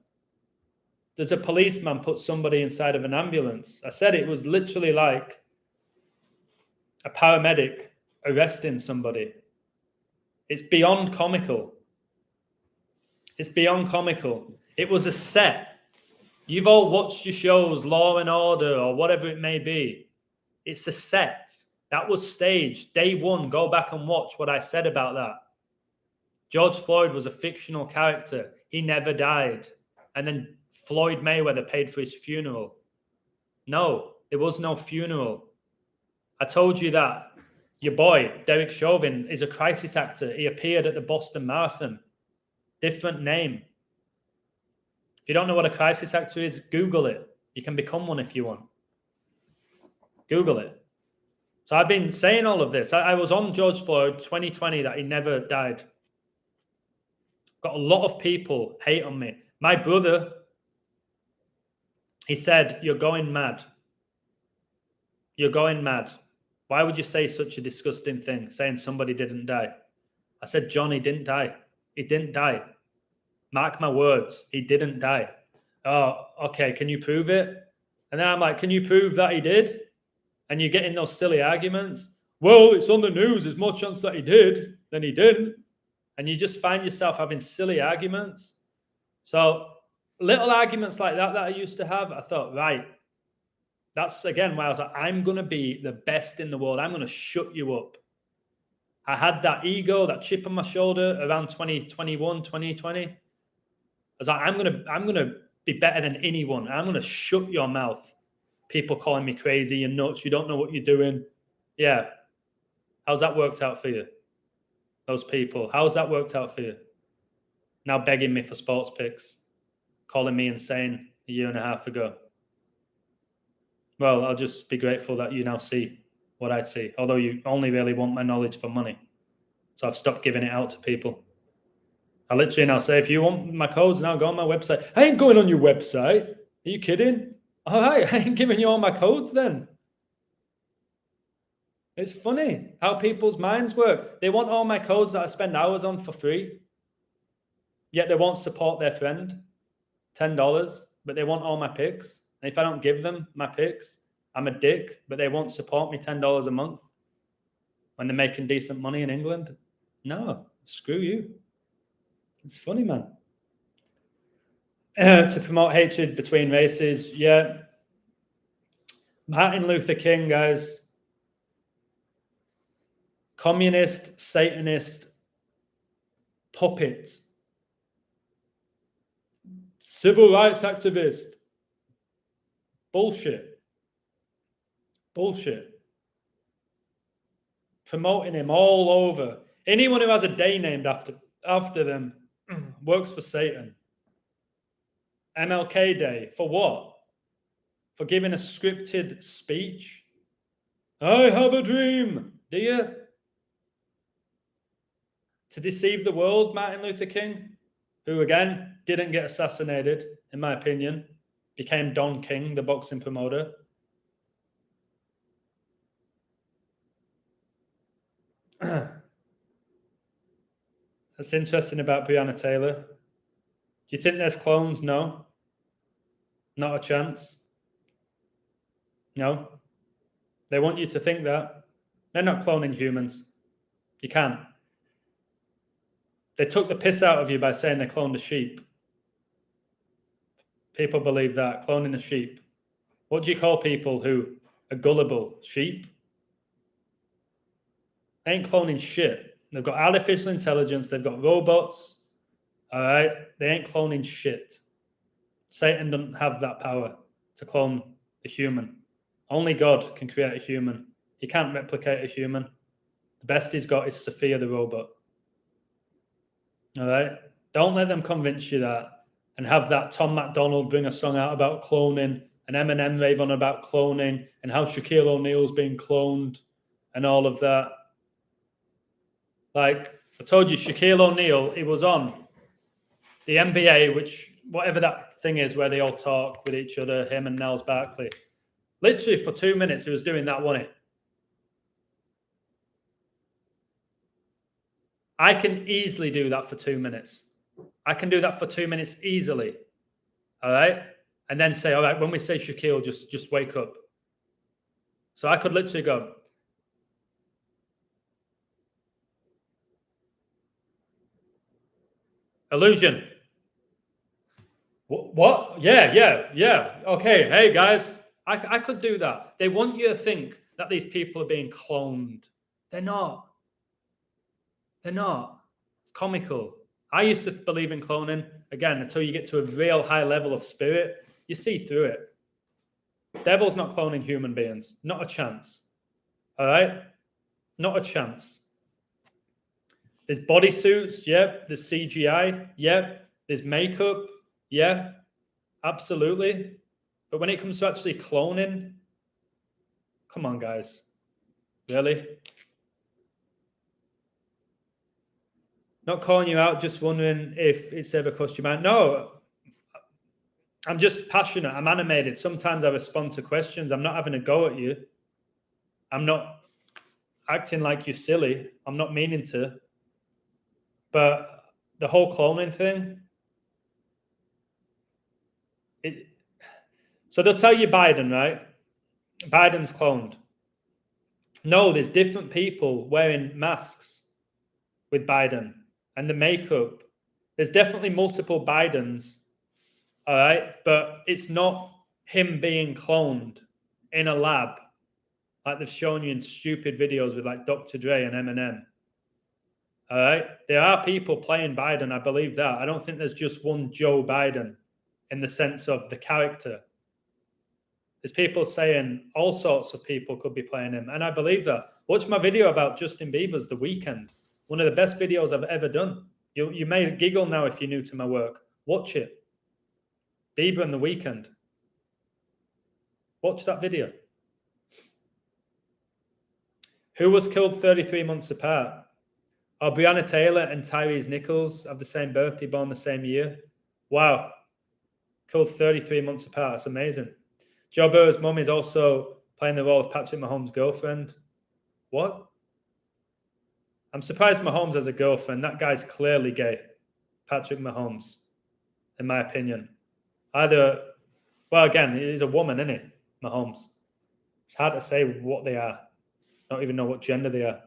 does a policeman put somebody inside of an ambulance? I said it was literally like a paramedic arresting somebody. It's beyond comical. It's beyond comical. It was a set. You've all watched your shows, Law and Order, or whatever it may be. It's a set. That was staged. Day one, go back and watch what I said about that. George Floyd was a fictional character. He never died. And then Floyd Mayweather paid for his funeral. No, there was no funeral. I told you that. Your boy, Derek Chauvin, is a crisis actor. He appeared at the Boston Marathon. Different name. If you don't know what a crisis actor is, Google it. You can become one if you want. Google it. So I've been saying all of this. I was on George Floyd 2020 that he never died. Got a lot of people hate on me. My brother, he said, "You're going mad. You're going mad. Why would you say such a disgusting thing, saying somebody didn't die?" I said, "John, he didn't die. He didn't die. Mark my words, he didn't die." "Oh, okay, can you prove it?" And then I'm like, "Can you prove that he did?" And you get in those silly arguments. "Well, it's on the news. There's more chance that he did than he didn't." And you just find yourself having silly arguments. So little arguments like that I used to have, I thought, right, that's again why I was like, I'm going to be the best in the world. I'm going to shut you up. I had that ego, that chip on my shoulder around 2021, 2020. I was like, I'm going to be better than anyone. I'm going to shut your mouth. People calling me crazy, you're nuts, you don't know what you're doing. Yeah. How's that worked out for you? Those people. How's that worked out for you? Now begging me for sports picks, calling me insane a year and a half ago. Well, I'll just be grateful that you now see what I see, although you only really want my knowledge for money. So I've stopped giving it out to people. I literally now say, if you want my codes, now go on my website. I ain't going on your website. Are you kidding? All right, I ain't giving you all my codes then. It's funny how people's minds work. They want all my codes that I spend hours on for free, yet they won't support their friend. $10, but they want all my picks. And if I don't give them my picks, I'm a dick, but they won't support me $10 a month when they're making decent money in England. No, screw you. It's funny, man. To promote hatred between races, yeah. Martin Luther King, guys. Communist, Satanist, puppet, civil rights activist. Bullshit. Bullshit. Promoting him all over. Anyone who has a day named after them works for Satan. MLK Day. For what? For giving a scripted speech? I have a dream. Do you? To deceive the world, Martin Luther King, who again didn't get assassinated, in my opinion, became Don King, the boxing promoter. That's interesting about Breonna Taylor. Do you think there's clones? No. Not a chance. No. They want you to think that. They're not cloning humans. You can't. They took the piss out of you by saying they cloned a sheep. People believe that, cloning a sheep. What do you call people who are gullible? Sheep? They ain't cloning shit. They've got artificial intelligence. They've got robots. All right? They ain't cloning shit. Satan doesn't have that power to clone a human. Only God can create a human. He can't replicate a human. The best he's got is Sophia the robot. All right? Don't let them convince you that and have that Tom McDonald bring a song out about cloning and Eminem rave on about cloning and how Shaquille O'Neal's being cloned and all of that. Like I told you, Shaquille O'Neal, he was on the NBA, which whatever that thing is where they all talk with each other, him and Nels Barkley. Literally for 2 minutes, he was doing that, wasn't he? I can easily do that for 2 minutes. I can do that for 2 minutes easily. All right? And then say, all right, when we say Shaquille, just wake up. So I could literally go, illusion. What? Yeah. Okay. Hey, guys. I could do that. They want you to think that these people are being cloned. They're not. They're not. It's comical. I used to believe in cloning. Again, until you get to a real high level of spirit, you see through it. Devil's not cloning human beings. Not a chance. All right? Not a chance. There's bodysuits, yep. There's CGI, yep. There's makeup, yeah. Absolutely. But when it comes to actually cloning, come on, guys. Really? Not calling you out, just wondering if it's ever crossed your mind. No, I'm just passionate. I'm animated. Sometimes I respond to questions. I'm not having a go at you. I'm not acting like you're silly. I'm not meaning to. But the whole cloning thing, so they'll tell you Biden, right? Biden's cloned. No, there's different people wearing masks with Biden and the makeup. There's definitely multiple Bidens, all right? But it's not him being cloned in a lab like they've shown you in stupid videos with like Dr. Dre and Eminem. All right? There are people playing Biden, I believe that. I don't think there's just one Joe Biden in the sense of the character. There's people saying all sorts of people could be playing him, and I believe that. Watch my video about Justin Bieber's The Weeknd. One of the best videos I've ever done. You may giggle now if you're new to my work. Watch it. Bieber and The Weeknd. Watch that video. Who was killed 33 months apart? Oh, Breonna Taylor and Tyrese Nichols have the same birthday, born the same year. Wow. Killed 33 months apart. That's amazing. Joe Burrow's mum is also playing the role of Patrick Mahomes' girlfriend. What? I'm surprised Mahomes has a girlfriend. That guy's clearly gay. Patrick Mahomes, in my opinion. Well, again, he's a woman, isn't he? Mahomes. It's hard to say what they are. I don't even know what gender they are.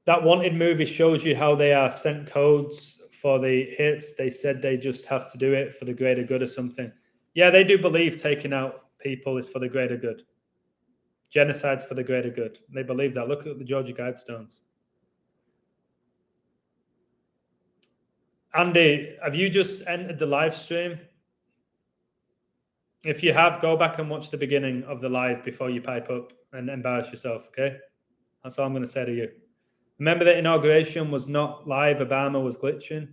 That Wanted movie shows you how they are sent codes for the hits. They said they just have to do it for the greater good or something. Yeah, they do believe taking out people is for the greater good. Genocide's for the greater good. They believe that. Look at the Georgia Guidestones. Andy, have you just entered the live stream? If you have, go back and watch the beginning of the live before you pipe up and embarrass yourself, okay? That's all I'm going to say to you. Remember that inauguration was not live. Obama was glitching.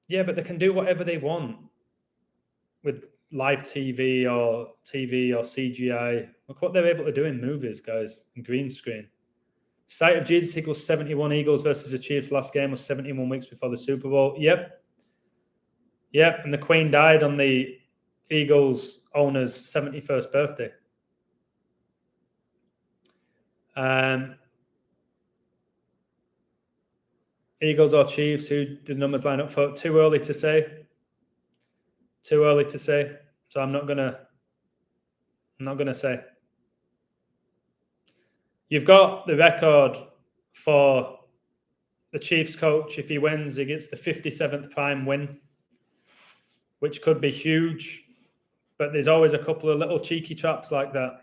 Yeah, but they can do whatever they want with live TV or CGI. Look what they're able to do in movies, guys, in green screen. Sight of Jesus equals 71 Eagles versus the Chiefs. Last game was 71 weeks before the Super Bowl. Yep. And the Queen died on the Eagles owner's 71st birthday. Eagles or Chiefs, who did the numbers line up for? Too early to say. Too early to say. So I'm not gonna say. You've got the record for the Chiefs coach. If he wins, he gets the 57th prime win, which could be huge. But there's always a couple of little cheeky traps like that.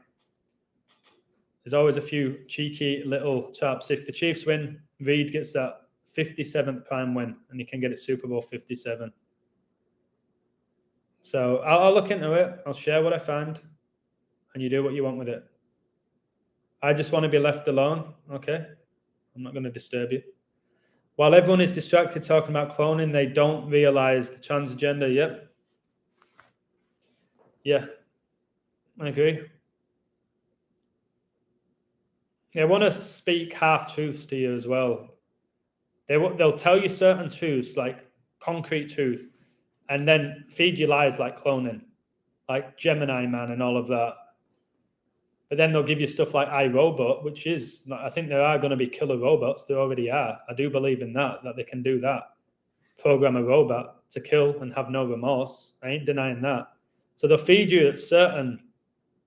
There's always a few cheeky little traps. If the Chiefs win, Reed gets that 57th prime win, and he can get it Super Bowl 57. So I'll look into it. I'll share what I find, and you do what you want with it. I just want to be left alone, okay? I'm not going to disturb you. While everyone is distracted talking about cloning, they don't realize the trans agenda. Yep. Yeah, I agree. They want to speak half-truths to you as well. They'll tell you certain truths, like concrete truth, and then feed you lies like cloning, like Gemini Man and all of that. But then they'll give you stuff like iRobot, which is, I think there are going to be killer robots. There already are. I do believe in that they can do that. Program a robot to kill and have no remorse. I ain't denying that. So they'll feed you certain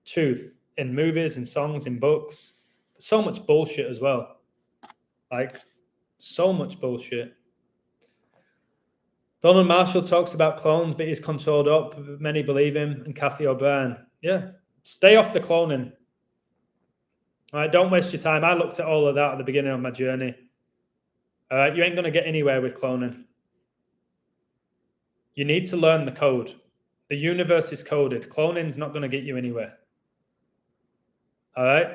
truth in movies, in songs, in books. So much bullshit as well. Like, so much bullshit. Donald Marshall talks about clones, but he's controlled up. Many believe him. And Kathy O'Brien. Yeah, stay off the cloning. All right, don't waste your time. I looked at all of that at the beginning of my journey. All right, you ain't going to get anywhere with cloning. You need to learn the code. The universe is coded. Cloning's not going to get you anywhere. All right?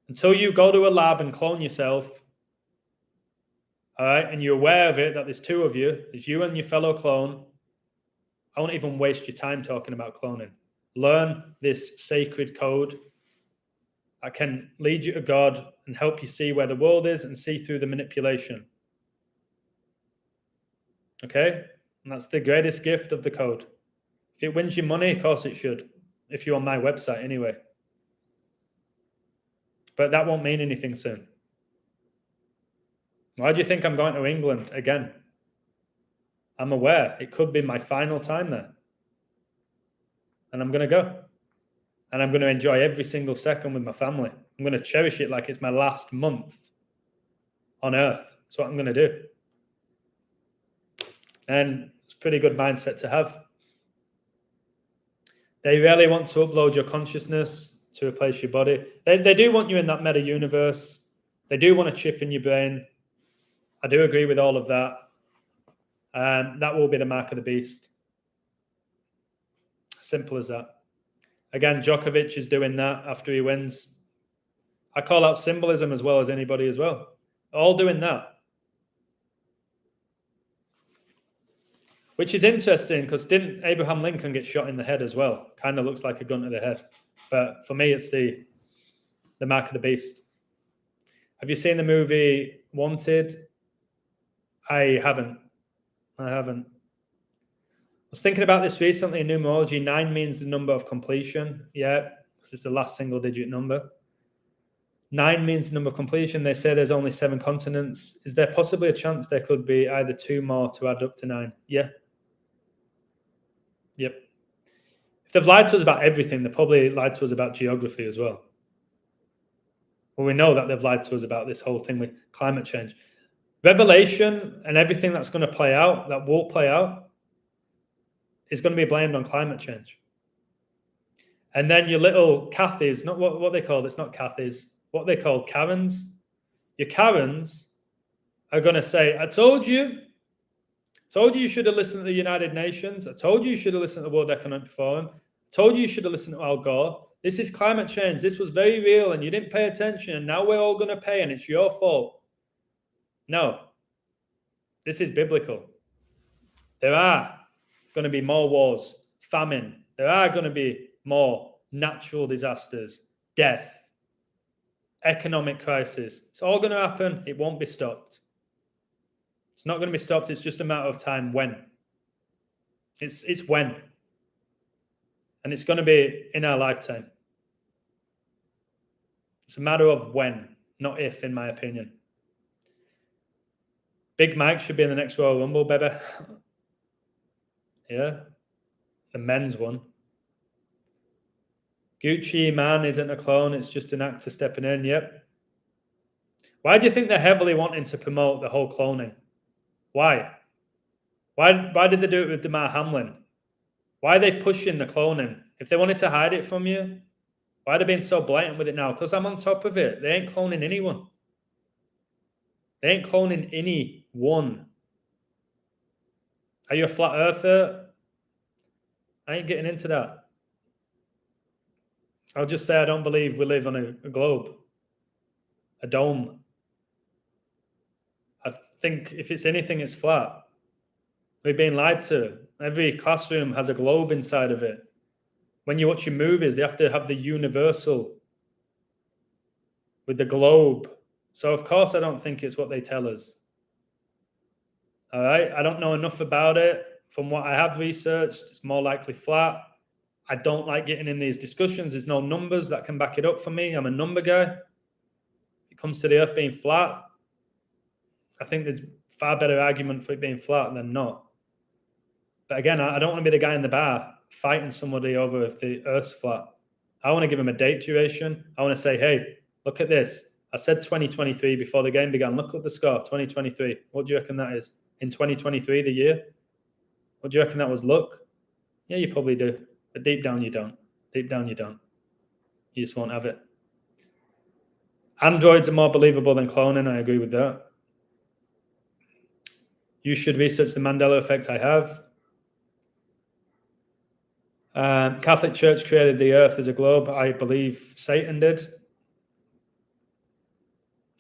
Until you go to a lab and clone yourself, all right, and you're aware of it, that there's two of you, there's you and your fellow clone, I won't even waste your time talking about cloning. Learn this sacred code that can lead you to God and help you see where the world is and see through the manipulation. Okay? And that's the greatest gift of the code. If it wins you money, of course it should. If you're on my website anyway. But that won't mean anything soon. Why do you think I'm going to England again? I'm aware it could be my final time there. And I'm going to go. And I'm going to enjoy every single second with my family. I'm going to cherish it like it's my last month on Earth. That's what I'm going to do. And it's a pretty good mindset to have. They really want to upload your consciousness to replace your body. They do want you in that meta universe. They do want a chip in your brain. I do agree with all of that. That will be the mark of the beast. Simple as that. Again, Djokovic is doing that after he wins. I call out symbolism as well as anybody as well. All doing that. Which is interesting because didn't Abraham Lincoln get shot in the head as well? Kind of looks like a gun to the head. But for me, it's the mark of the beast. Have you seen the movie Wanted? I haven't. I was thinking about this recently in numerology. 9 means the number of completion. Yeah, this is the last single digit number. 9 means the number of completion. They say there's only 7 continents. Is there possibly a chance there could be either 2 more to add up to 9? Yeah. Yep. If they've lied to us about everything, they probably lied to us about geography as well. Well, we know that they've lied to us about this whole thing with climate change. Revelation and everything that's going to play out, that will play out, is going to be blamed on climate change. And then your little Cathys, not what they called, it's not Cathys, what they called Karens. Your Karens are going to say, I told you you should have listened to the United Nations. I told you should have listened to the World Economic Forum. I told you should have listened to Al Gore. This is climate change. This was very real and you didn't pay attention. And now we're all going to pay and it's your fault. No, this is biblical. There are going to be more wars, famine. There are going to be more natural disasters, death, economic crisis. It's all going to happen. It won't be stopped. It's not going to be stopped. It's just a matter of time when. It's when. And it's going to be in our lifetime. It's a matter of when, not if, in my opinion. Big Mike should be in the next Royal Rumble, baby. Yeah. The men's one. Gucci Man isn't a clone. It's just an actor stepping in. Yep. Why do you think they're heavily wanting to promote the whole cloning? Why? Why did they do it with Damar Hamlin? Why are they pushing the cloning? If they wanted to hide it from you, why are they being so blatant with it now? Because I'm on top of it. They ain't cloning anyone. They ain't cloning anyone. Are you a flat earther? I ain't getting into that. I'll just say I don't believe we live on a globe, a dome. I think if it's anything, it's flat. We're being lied to. Every classroom has a globe inside of it. When you watch your movies, they have to have the universal with the globe. So, of course, I don't think it's what they tell us. All right? I don't know enough about it. From what I have researched, it's more likely flat. I don't like getting in these discussions. There's no numbers that can back it up for me. I'm a number guy. When it comes to the Earth being flat, I think there's far better argument for it being flat than not. But again, I don't want to be the guy in the bar fighting somebody over if the Earth's flat. I want to give him a date duration. I want to say, hey, look at this. I said 2023 before the game began. Look at the score, 2023. What do you reckon that is? In 2023, the year? What do you reckon that was, luck? Yeah, you probably do. But deep down, you don't. Deep down, you don't. You just won't have it. Androids are more believable than cloning. I agree with that. You should research the Mandela effect. I have. Catholic Church created the earth as a globe. I believe Satan did.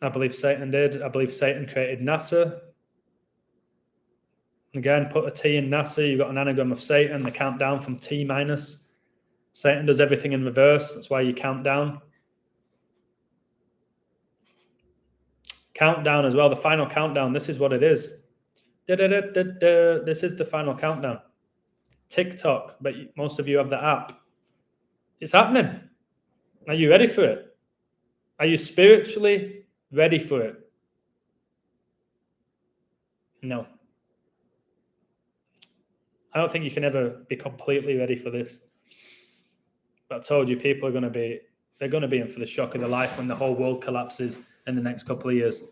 I believe Satan created NASA. Again, put a T in NASA. You've got an anagram of Satan. The countdown from T minus. Satan does everything in reverse. That's why you count down. Countdown as well. The final countdown. This is what it is. This is the final countdown. TikTok, but most of you have the app. It's happening. Are you ready for it? Are you spiritually ready for it? No. I don't think you can ever be completely ready for this. But I told you, people are going to be in for the shock of their life when the whole world collapses in the next couple of years.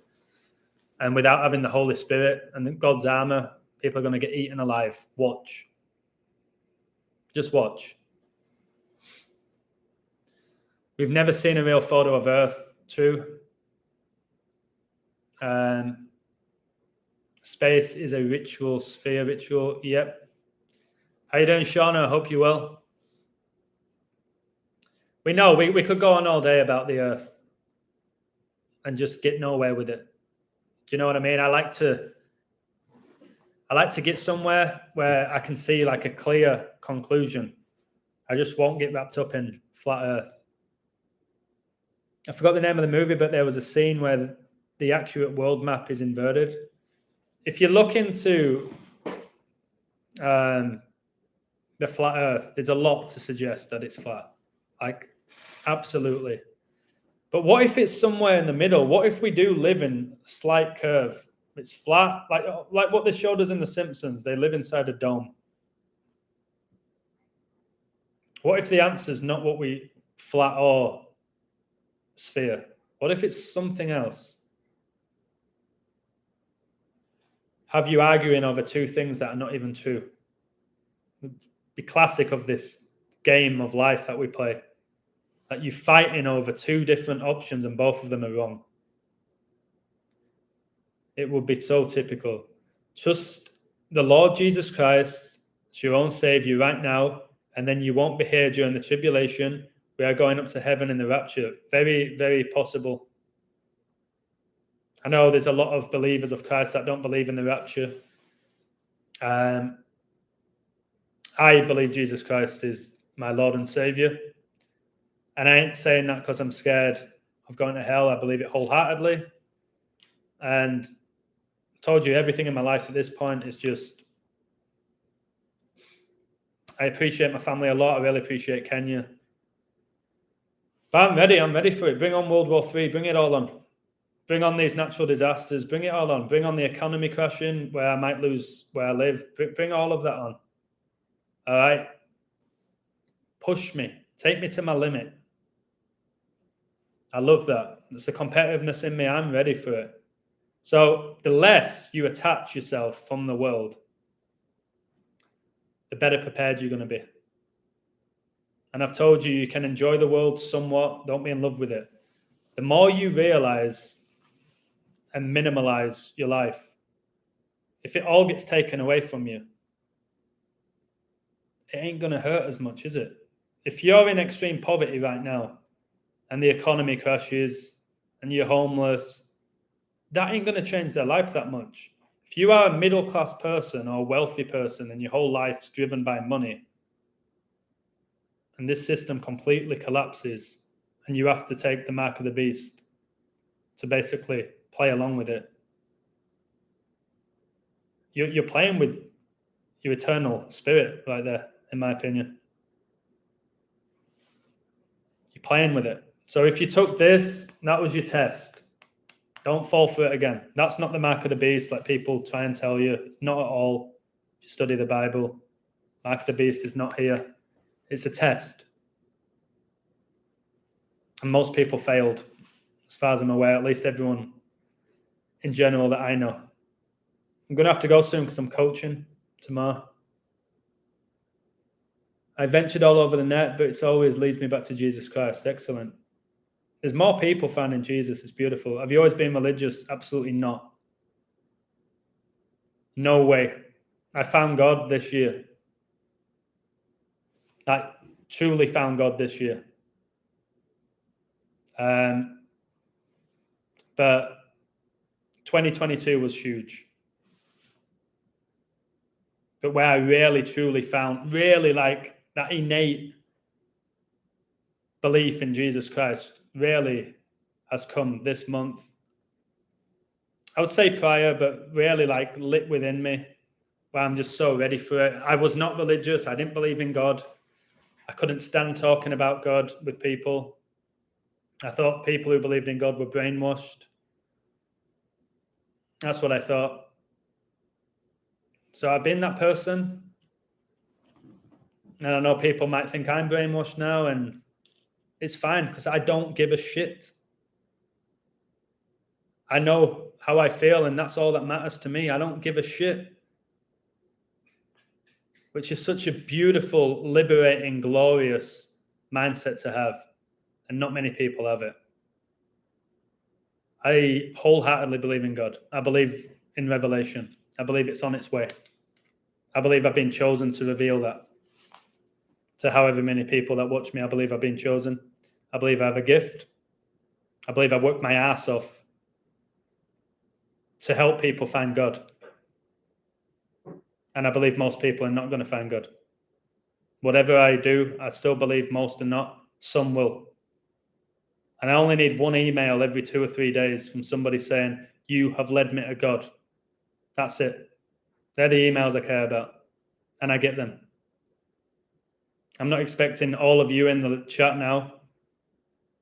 And without having the Holy Spirit and God's armor, people are going to get eaten alive. Watch. Just watch. We've never seen a real photo of Earth. True. Space is a ritual, sphere ritual. Yep. How you doing, Shauna? I hope you're well. We know we could go on all day about the Earth and just get nowhere with it. Do you know what I mean? I like to get somewhere where I can see like a clear conclusion. I just won't get wrapped up in flat Earth. I forgot the name of the movie, but there was a scene where the accurate world map is inverted. If you look into the flat Earth, there's a lot to suggest that it's flat. Like, absolutely. But what if it's somewhere in the middle? What if we do live in a slight curve? It's flat, like what they showed us in The Simpsons. They live inside a dome. What if the answer is not what we flat or sphere? What if it's something else? Have you arguing over two things that are not even true? The classic of this game of life that we play. That you're fighting over two different options and both of them are wrong. It would be so typical. Trust the Lord Jesus Christ as your own Savior right now, and then you won't be here during the tribulation. We are going up to heaven in the rapture. Very, very possible. I know there's a lot of believers of Christ that don't believe in the rapture. I believe Jesus Christ is my Lord and Savior. And I ain't saying that because I'm scared of going to hell. I believe it wholeheartedly. And I told you, everything in my life at this point is just... I appreciate my family a lot. I really appreciate Kenya. But I'm ready for it. Bring on World War III. Bring it all on. Bring on these natural disasters. Bring it all on. Bring on the economy crashing where I might lose where I live. Bring all of that on. All right? Push me. Take me to my limit. I love that. It's the competitiveness in me. I'm ready for it. So the less you attach yourself from the world, the better prepared you're going to be. And I've told you, you can enjoy the world somewhat. Don't be in love with it. The more you realize and minimalize your life, if it all gets taken away from you, it ain't going to hurt as much, is it? If you're in extreme poverty right now and the economy crashes and you're homeless, that ain't going to change their life that much. If you are a middle-class person or a wealthy person and your whole life's driven by money, and this system completely collapses and you have to take the mark of the beast to basically play along with it, you're playing with your eternal spirit right there, in my opinion. You're playing with it. So if you took this, that was your test. Don't fall for it again. That's not the mark of the beast like people try and tell you. It's not at all. You study the Bible. Mark of the beast is not here. It's a test. And most people failed, as far as I'm aware, at least everyone in general that I know. I'm going to have to go soon because I'm coaching tomorrow. I ventured all over the net, but it always leads me back to Jesus Christ. Excellent. There's more people finding Jesus. It's beautiful. Have you always been religious? Absolutely not. No way. I found God this year. I truly found God this year. But 2022 was huge. But where I really, truly found, really like that innate belief in Jesus Christ really has come this month. I would say prior, but really like lit within me, where I'm just so ready for it. I was not religious. I didn't believe in God. I couldn't stand talking about God with people. I thought people who believed in God were brainwashed. That's what I thought. So I've been that person. And I know people might think I'm brainwashed now, and it's fine because I don't give a shit. I know how I feel, and that's all that matters to me. I don't give a shit. Which is such a beautiful, liberating, glorious mindset to have. And not many people have it. I wholeheartedly believe in God. I believe in revelation. I believe it's on its way. I believe I've been chosen to reveal that to however many people that watch me. I believe I've been chosen. I believe I have a gift. I believe I worked my ass off to help people find God. And I believe most people are not going to find God. Whatever I do, I still believe most are not. Some will. And I only need one email every 2 or 3 days from somebody saying, you have led me to God. That's it. They're the emails I care about. And I get them. I'm not expecting all of you in the chat now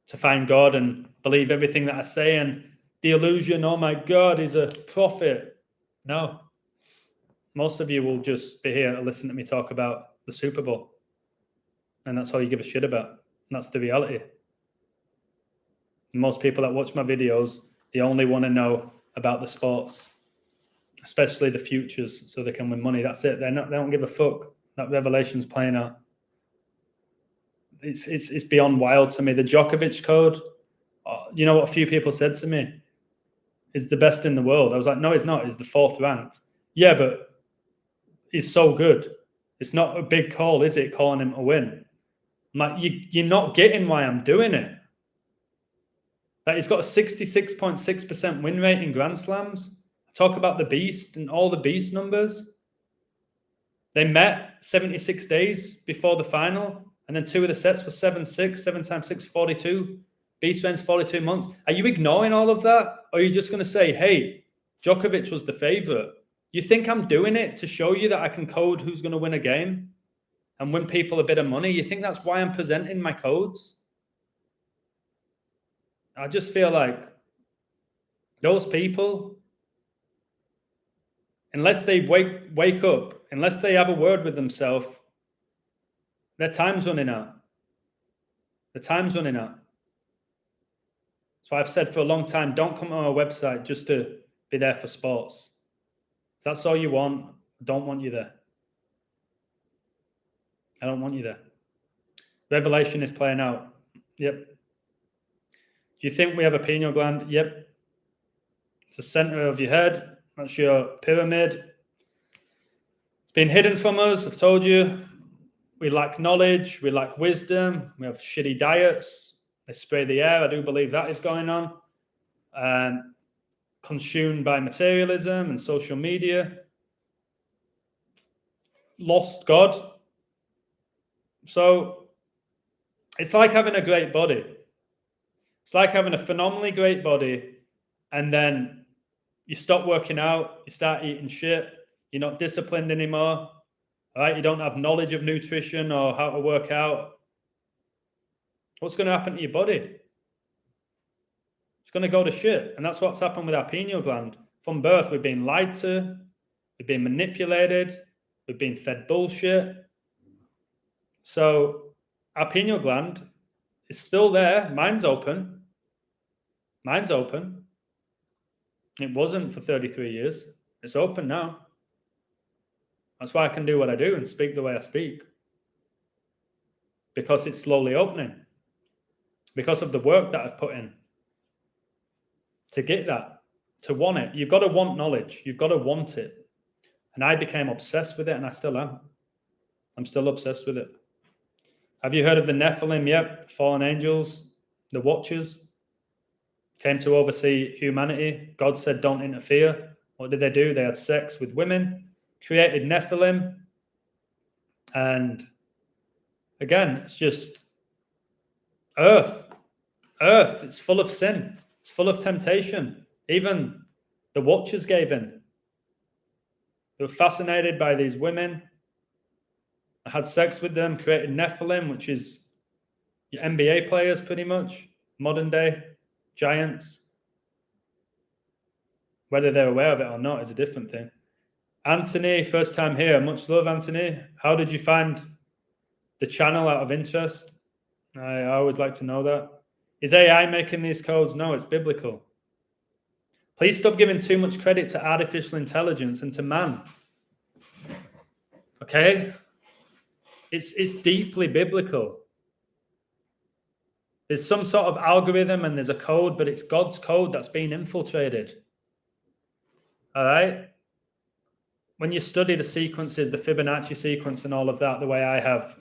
to find God and believe everything that I say and the illusion, oh my God, he's a prophet. No. Most of you will just be here to listen to me talk about the Super Bowl. And that's all you give a shit about. And that's the reality. Most people that watch my videos, they only want to know about the sports, especially the futures, so they can win money. That's it. They don't give a fuck. That revelation's playing out. It's beyond wild to me. The Djokovic code, you know what a few people said to me? Is the best in the world. I was like, no, he's not. He's the 4th ranked. Yeah, but he's so good. It's not a big call, is it, calling him a win? I'm like, you're not getting why I'm doing it. That he's got a 66.6% win rate in Grand Slams. I talk about the beast and all the beast numbers. They met 76 days before the final, and then 2 of the sets were 7-6, 7 times 6, 42. Beast wins 42 months. Are you ignoring all of that? Or are you just going to say, hey, Djokovic was the favorite? You think I'm doing it to show you that I can code who's going to win a game and win people a bit of money? You think that's why I'm presenting my codes? I just feel like those people, unless they wake up, unless they have a word with themselves, their time's running out. The time's running out. So I've said for a long time, don't come to my website just to be there for sports. If that's all you want, I don't want you there. I don't want you there. Revelation is playing out. Yep. Do you think we have a pineal gland? Yep. It's the center of your head. That's your pyramid. It's been hidden from us. I've told you. We lack knowledge. We lack wisdom. We have shitty diets. They spray the air. I do believe that is going on. Consumed by materialism and social media. Lost God. So it's like having a great body. It's like having a phenomenally great body, and then you stop working out, you start eating shit, you're not disciplined anymore, right? You don't have knowledge of nutrition or how to work out. What's going to happen to your body? It's going to go to shit. And that's what's happened with our pineal gland. From birth, we've been lied to, we've been manipulated, we've been fed bullshit. So our pineal gland is still there. Mine's open. Mine's open. It wasn't for 33 years. It's open now. That's why I can do what I do and speak the way I speak. because it's slowly opening, because of the work that I've put in to get that, to want it. You've got to want knowledge. You've got to want it. And I became obsessed with it, and I still am. I'm still obsessed with it. Have you heard of the Nephilim? Yep, fallen angels, the Watchers, came to oversee humanity. God said, don't interfere. What did they do? They had sex with women, created Nephilim. And again, it's just earth. It's full of sin. It's full of temptation. Even the Watchers gave in. They were fascinated by these women. I had sex with them, created Nephilim, which is your NBA players pretty much, modern day giants. Whether they're aware of it or not is a different thing. Anthony, first time here. Much love, Anthony. How did you find the channel out of interest? I always like to know that. Is AI making these codes? No, it's biblical. Please stop giving too much credit to artificial intelligence and to man. Okay? It's deeply biblical. There's some sort of algorithm and there's a code, but it's God's code that's being infiltrated. All right? When you study the sequences, the Fibonacci sequence and all of that, the way I have,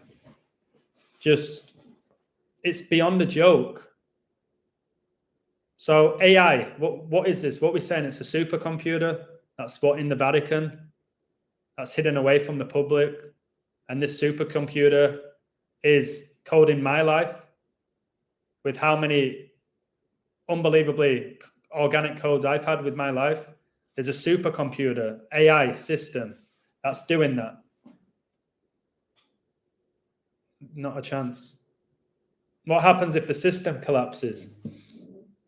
it's beyond a joke. So AI, what is this? What we're saying, it's a supercomputer. That's what in the Vatican. That's hidden away from the public. And this supercomputer is coding my life with how many unbelievably organic codes I've had with my life. There's a supercomputer, AI system that's doing that. Not a chance. What happens if the system collapses?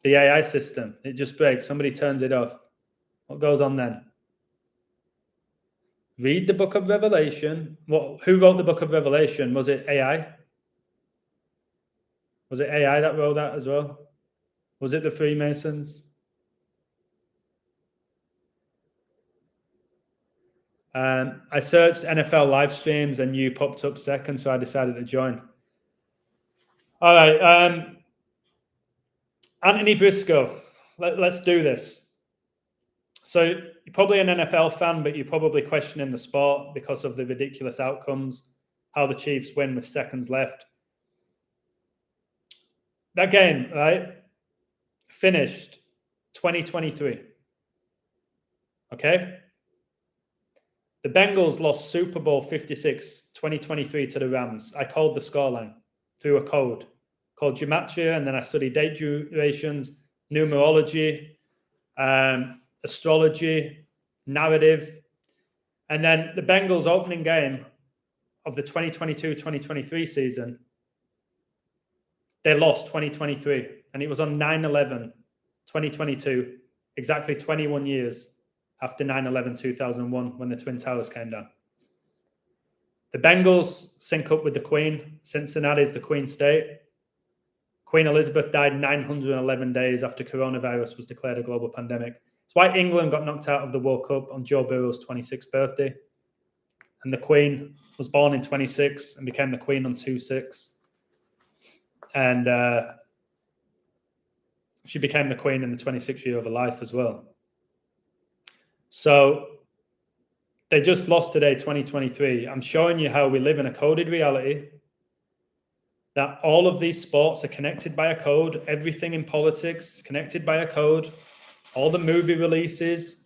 The AI system, it just breaks. Somebody turns it off. What goes on then? Read the book of Revelation. Who wrote the book of Revelation? Was it AI? Was it AI that wrote that as well? Was it the Freemasons? I searched NFL live streams and you popped up second, so I decided to join. All right. Anthony Briscoe, let's do this. So you're probably an NFL fan, but you're probably questioning the sport because of the ridiculous outcomes, how the Chiefs win with seconds left. That game, right, finished 2023. Okay? The Bengals lost Super Bowl 56, 2023 to the Rams. I called the scoreline through a code called gematria, and then I studied date durations, numerology, astrology, narrative. And then the Bengals opening game of the 2022-2023 season, they lost 2023. And it was on 9/11/2022, exactly 21 years after 9/11/2001 when the Twin Towers came down. The Bengals sync up with the Queen. Cincinnati is the Queen state. Queen Elizabeth died 911 days after coronavirus was declared a global pandemic. It's why England got knocked out of the World Cup on Joe Burrow's 26th birthday. And the Queen was born in 26 and became the Queen on 2/6. And she became the Queen in the 26th year of her life as well. So they just lost today, 2023. I'm showing you how we live in a coded reality, that all of these sports are connected by a code. Everything in politics is connected by a code. All the movie releases,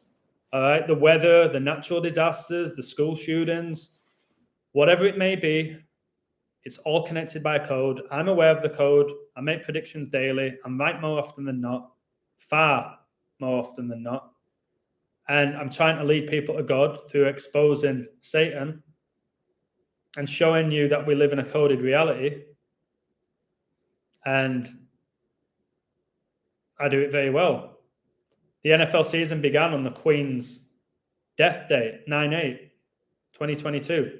all right, the weather, the natural disasters, the school shootings, whatever it may be, it's all connected by a code. I'm aware of the code. I make predictions daily. I'm right more often than not, far more often than not. And I'm trying to lead people to God through exposing Satan and showing you that we live in a coded reality. And I do it very well. The NFL season began on the Queen's death date, 9/8/2022.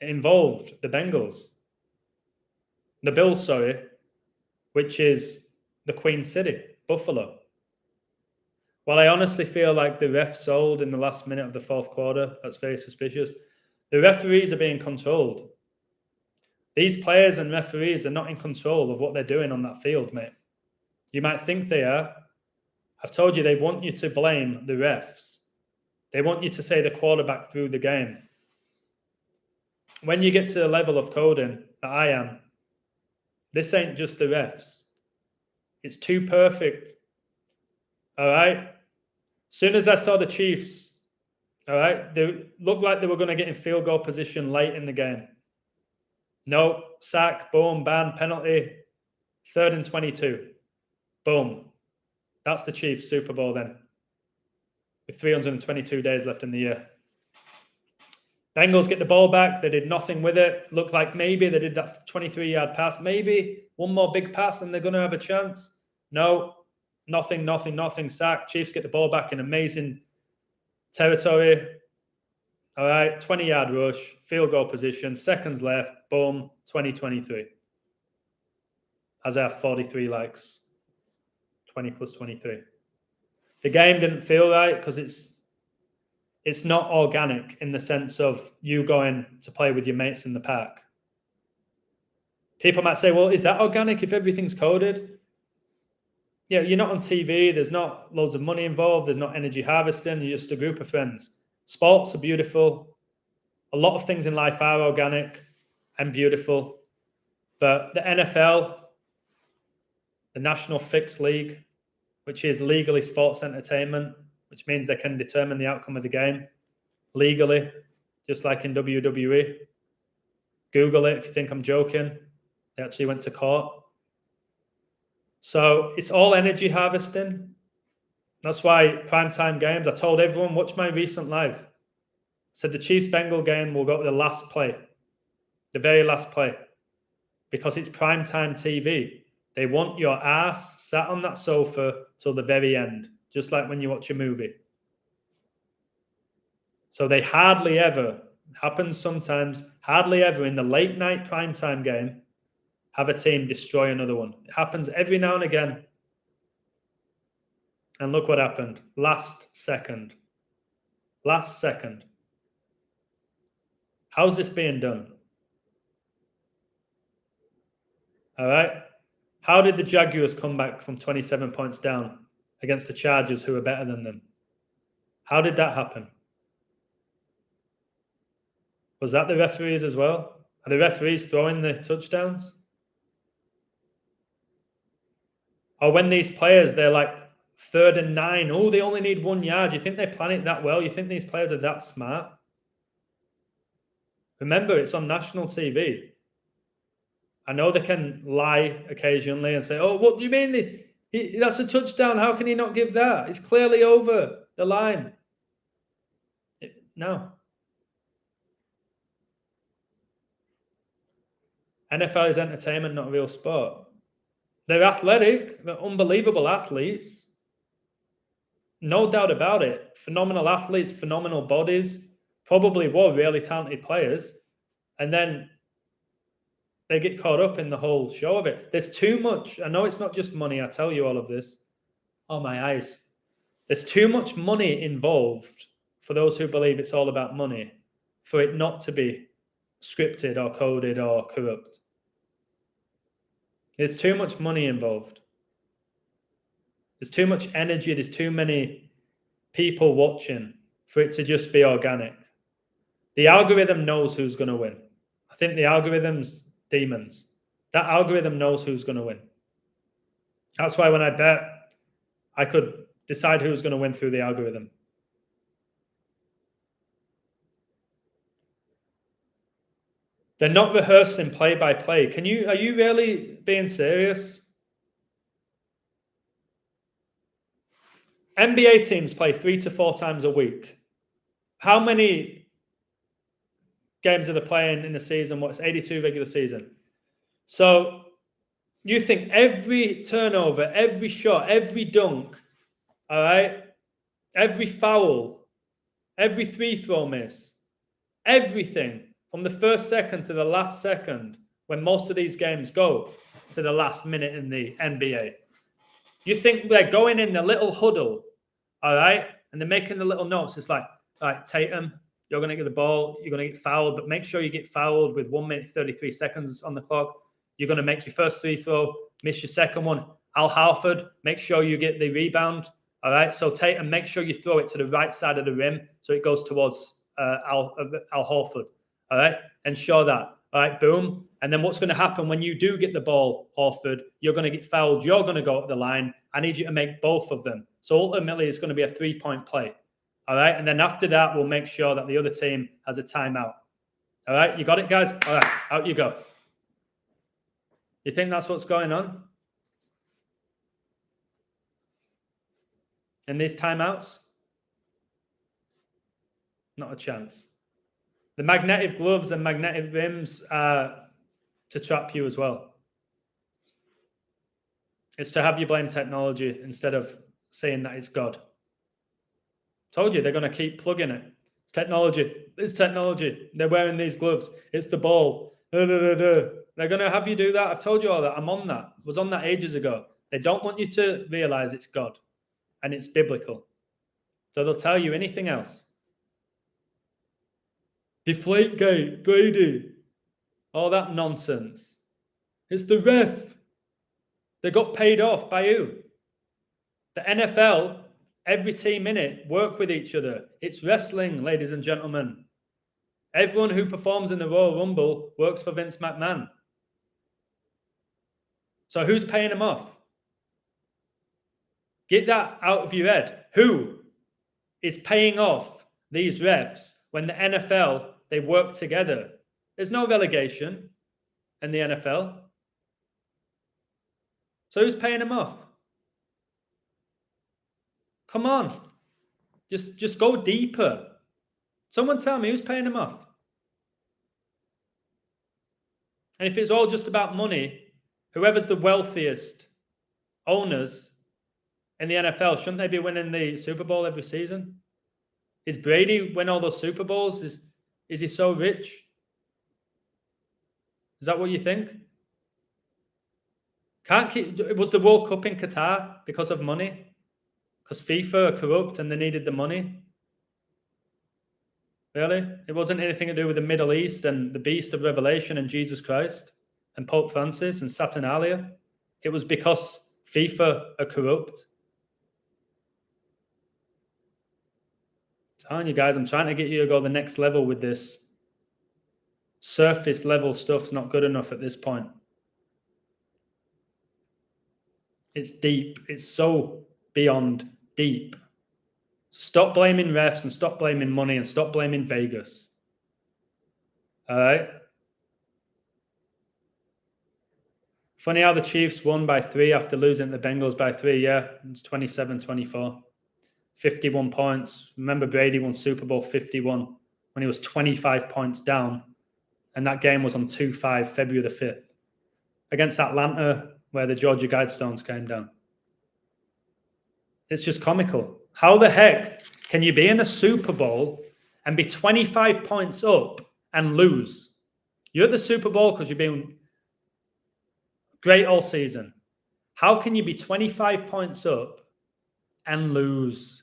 It involved the Bills, which is the Queen City, Buffalo. While I honestly feel like the ref sold in the last minute of the fourth quarter, that's very suspicious. The referees are being controlled. These players and referees are not in control of what they're doing on that field, mate. You might think they are. I've told you, they want you to blame the refs. They want you to say the quarterback threw the game. When you get to the level of coding that I am, this ain't just the refs. It's too perfect. All right? Soon as I saw the Chiefs, all right, they looked like they were going to get in field goal position late in the game. No, sack, boom, ban, penalty, 3rd and 22. Boom. That's the Chiefs Super Bowl then, with 322 days left in the year. Bengals get the ball back. They did nothing with it. Looked like maybe they did that 23-yard pass. Maybe one more big pass and they're going to have a chance. No, nothing. Sack. Chiefs get the ball back in amazing territory. All right, 20-yard rush, field goal position, seconds left, boom, 2023. As I have 43 likes, 20 plus 23. The game didn't feel right because it's not organic in the sense of you going to play with your mates in the park. People might say, well, is that organic if everything's coded? Yeah, you're not on TV. There's not loads of money involved. There's not energy harvesting. You're just a group of friends. Sports are beautiful. A lot of things in life are organic and beautiful. But the NFL, the National Fixed League, which is legally sports entertainment, which means they can determine the outcome of the game legally, just like in WWE. Google it if you think I'm joking. They actually went to court. So it's all energy harvesting. That's why primetime games, I told everyone, watch my recent live. I said the Chiefs-Bengal game will go to the last play, the very last play, because it's primetime TV. They want your ass sat on that sofa till the very end, just like when you watch a movie. So they hardly ever, happens sometimes, hardly ever in the late night primetime game, have a team destroy another one. It happens every now and again. And look what happened. Last second. Last second. How's this being done? All right. How did the Jaguars come back from 27 points down against the Chargers, who are better than them? How did that happen? Was that the referees as well? Are the referees throwing the touchdowns? Or when these players, they're like 3rd and 9. Oh, they only need 1 yard. You think they plan it that well? You think these players are that smart? Remember, it's on national TV. I know they can lie occasionally and say, oh, what do you mean? That's a touchdown. How can he not give that? It's clearly over the line. No. NFL is entertainment, not a real sport. They're athletic. They're unbelievable athletes. No doubt about it. Phenomenal athletes, phenomenal bodies. Probably were really talented players. And then they get caught up in the whole show of it. There's too much. I know it's not just money. I tell you all of this. Oh, my eyes. There's too much money involved for those who believe it's all about money for it not to be scripted or coded or corrupt. There's too much money involved. There's too much energy. There's too many people watching for it to just be organic. The algorithm knows who's going to win. I think the algorithm's demons. That algorithm knows who's going to win. That's why when I bet, I could decide who's going to win through the algorithm. They're not rehearsing play by play. Are you really being serious? NBA teams play 3 to 4 times a week. How many games are they playing in the season? What's 82 regular season? So you think every turnover, every shot, every dunk, all right, every foul, every free throw miss, everything from the first second to the last second, when most of these games go to the last minute in the NBA. You think they're going in the little huddle, all right, and they're making the little notes. It's like, all right, Tatum, you're going to get the ball, you're going to get fouled, but make sure you get fouled with 1 minute, 33 seconds on the clock. You're going to make your first free throw, miss your second one. Al Horford, make sure you get the rebound. All right. So Tatum, make sure you throw it to the right side of the rim so it goes towards Al Horford. All right. Ensure that. All right. Boom. And then what's going to happen when you do get the ball, Horford? You're going to get fouled. You're going to go up the line. I need you to make both of them. So ultimately, it's going to be a 3-point play. All right. And then after that, we'll make sure that the other team has a timeout. All right. You got it, guys? All right. Out you go. You think that's what's going on? In these timeouts? Not a chance. The magnetic gloves and magnetic rims are to trap you as well. It's to have you blame technology instead of saying that it's God. Told you, they're going to keep plugging it. It's technology. It's technology. They're wearing these gloves. It's the ball. They're going to have you do that. I've told you all that. I'm on that. I was on that ages ago. They don't want you to realize it's God and it's biblical. So they'll tell you anything else. Deflategate, Brady, all that nonsense. It's the ref. They got paid off by who? The NFL, every team in it, work with each other. It's wrestling, ladies and gentlemen. Everyone who performs in the Royal Rumble works for Vince McMahon. So who's paying them off? Get that out of your head. Who is paying off these refs when the NFL, they work together? There's no relegation in the NFL. So who's paying them off? Come on. Just go deeper. Someone tell me who's paying them off. And if it's all just about money, whoever's the wealthiest owners in the NFL, shouldn't they be winning the Super Bowl every season? Is Brady win all those Super Bowls? Is he so rich? Is that what you think? Was the World Cup in Qatar because of money? Because FIFA are corrupt and they needed the money? Really? It wasn't anything to do with the Middle East and the beast of Revelation and Jesus Christ and Pope Francis and Saturnalia. It was because FIFA are corrupt. I'm telling you guys, I'm trying to get you to go the next level with this. Surface level stuff's not good enough at this point. It's deep. It's so beyond deep. So stop blaming refs and stop blaming money and stop blaming Vegas. All right? Funny how the Chiefs won by 3 after losing the Bengals by 3. Yeah, it's 27-24. 51 points. Remember, Brady won Super Bowl 51 when he was 25 points down. And that game was on 2-5, February the 5th. Against Atlanta, where the Georgia Guidestones came down. It's just comical. How the heck can you be in a Super Bowl and be 25 points up and lose? You're at the Super Bowl because you've been great all season. How can you be 25 points up and lose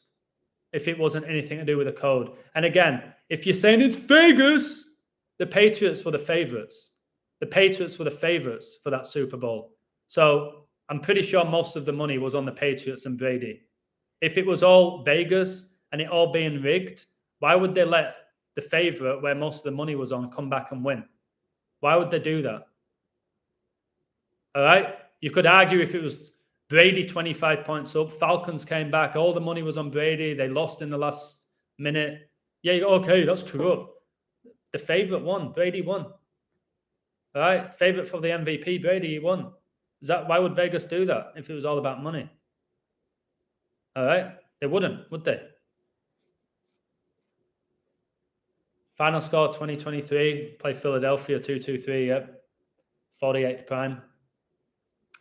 if it wasn't anything to do with the code? And again, if you're saying it's Vegas, the Patriots were the favorites. The Patriots were the favorites for that Super Bowl. So I'm pretty sure most of the money was on the Patriots and Brady. If it was all Vegas and it all being rigged, why would they let the favorite, where most of the money was on, come back and win? Why would they do that? All right? You could argue if it was Brady 25 points up, Falcons came back, all the money was on Brady, they lost in the last minute. Yeah, you go, okay, that's corrupt. The favorite won. Brady won. All right? Favorite for the MVP, Brady, won. Why would Vegas do that if it was all about money? All right? They wouldn't, would they? Final score 2023. Play Philadelphia 2-2-3. Yep. 48th prime.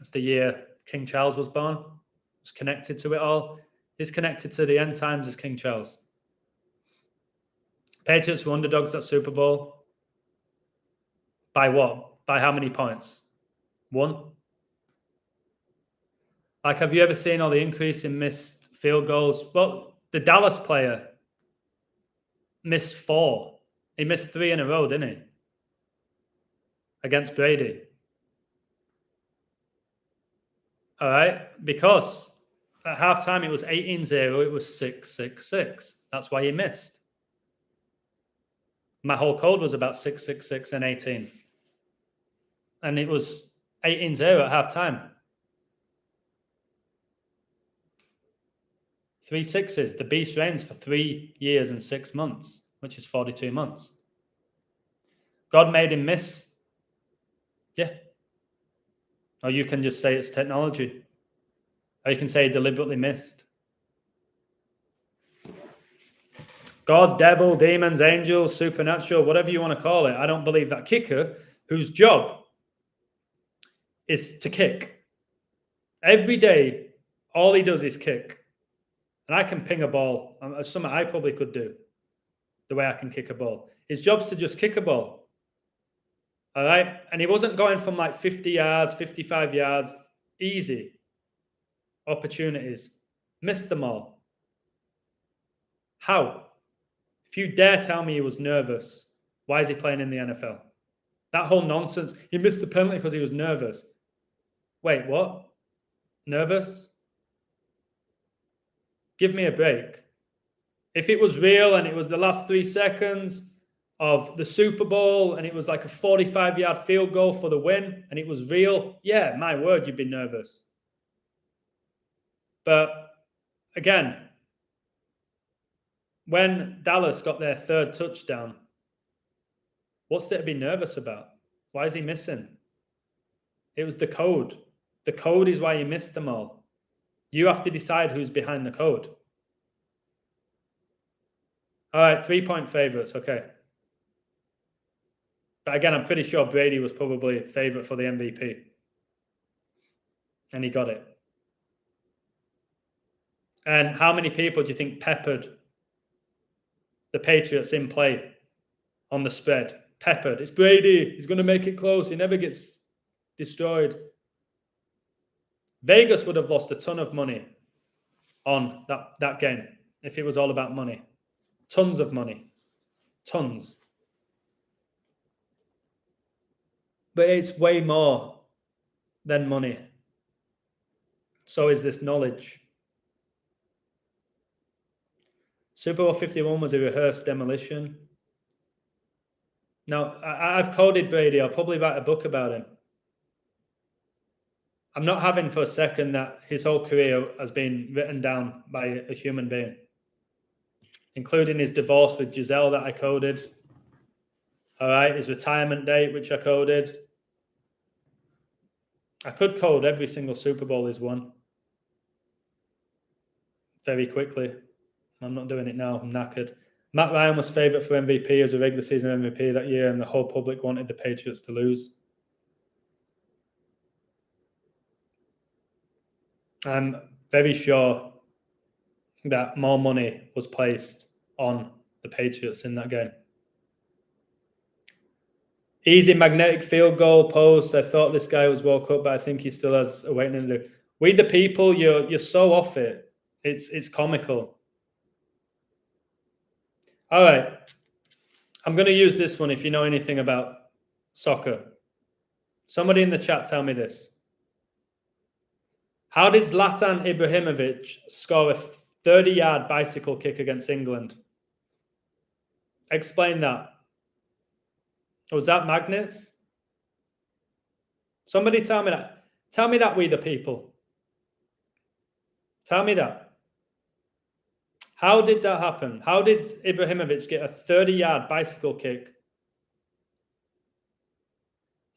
That's the year King Charles was born. It's connected to it all. It's connected to the end times as King Charles. Patriots were underdogs at Super Bowl. By what? By how many points? 1? Like, have you ever seen all the increase in missed field goals? Well, the Dallas player, missed 4. He missed 3 in a row, didn't he? Against Brady. All right? Because at halftime it was 18-0, it was 6-6-6. That's why he missed. My whole code was about 6-6-6 and 18. And it was 18-0 at halftime. 3 6s. The beast reigns for 3 years and 6 months, which is 42 months. God made him miss. Yeah. Or you can just say it's technology. Or you can say he deliberately missed. God, devil, demons, angels, supernatural, whatever you want to call it. I don't believe that kicker, whose job is to kick. Every day, all he does is kick. And I can ping a ball. Something I probably could do, the way I can kick a ball. His job's to just kick a ball. All right? And he wasn't going from like 50 yards, 55 yards. Easy opportunities. Missed them all. How? If you dare tell me he was nervous, why is he playing in the NFL? That whole nonsense. He missed the penalty because he was nervous. Wait, what? Nervous? Give me a break. If it was real and it was the last 3 seconds of the Super Bowl and it was like a 45-yard field goal for the win and it was real, yeah, my word, you'd be nervous. But again, when Dallas got their 3rd touchdown, what's there to be nervous about? Why is he missing? It was the code. The code is why he missed them all. You have to decide who's behind the code. All right, 3-point favorites, okay. But again, I'm pretty sure Brady was probably favorite for the MVP. And he got it. And how many people do you think peppered the Patriots in play on the spread? Peppered. It's Brady. He's going to make it close. He never gets destroyed. Vegas would have lost a ton of money on that game if it was all about money. Tons of money. Tons. But it's way more than money. So is this knowledge. Super Bowl 51 was a rehearsed demolition. Now, I've coded Brady. I'll probably write a book about him. I'm not having for a second that his whole career has been written down by a human being, including his divorce with Giselle that I coded. All right, his retirement date, which I coded. I could code every single Super Bowl he's won very quickly. I'm not doing it now. I'm knackered. Matt Ryan was favourite for MVP as a regular season MVP that year, and the whole public wanted the Patriots to lose. I'm very sure that more money was placed on the Patriots in that game. Easy magnetic field goal post. I thought this guy was World Cup, but I think he still has a waiting to do. We the people, you're so off it. It's comical. All right. I'm going to use this one if you know anything about soccer. Somebody in the chat tell me this. How did Zlatan Ibrahimovic score a 30-yard bicycle kick against England? Explain that. Was that magnets? Somebody tell me that. Tell me that, we the people. Tell me that. How did that happen? How did Ibrahimovic get a 30-yard bicycle kick?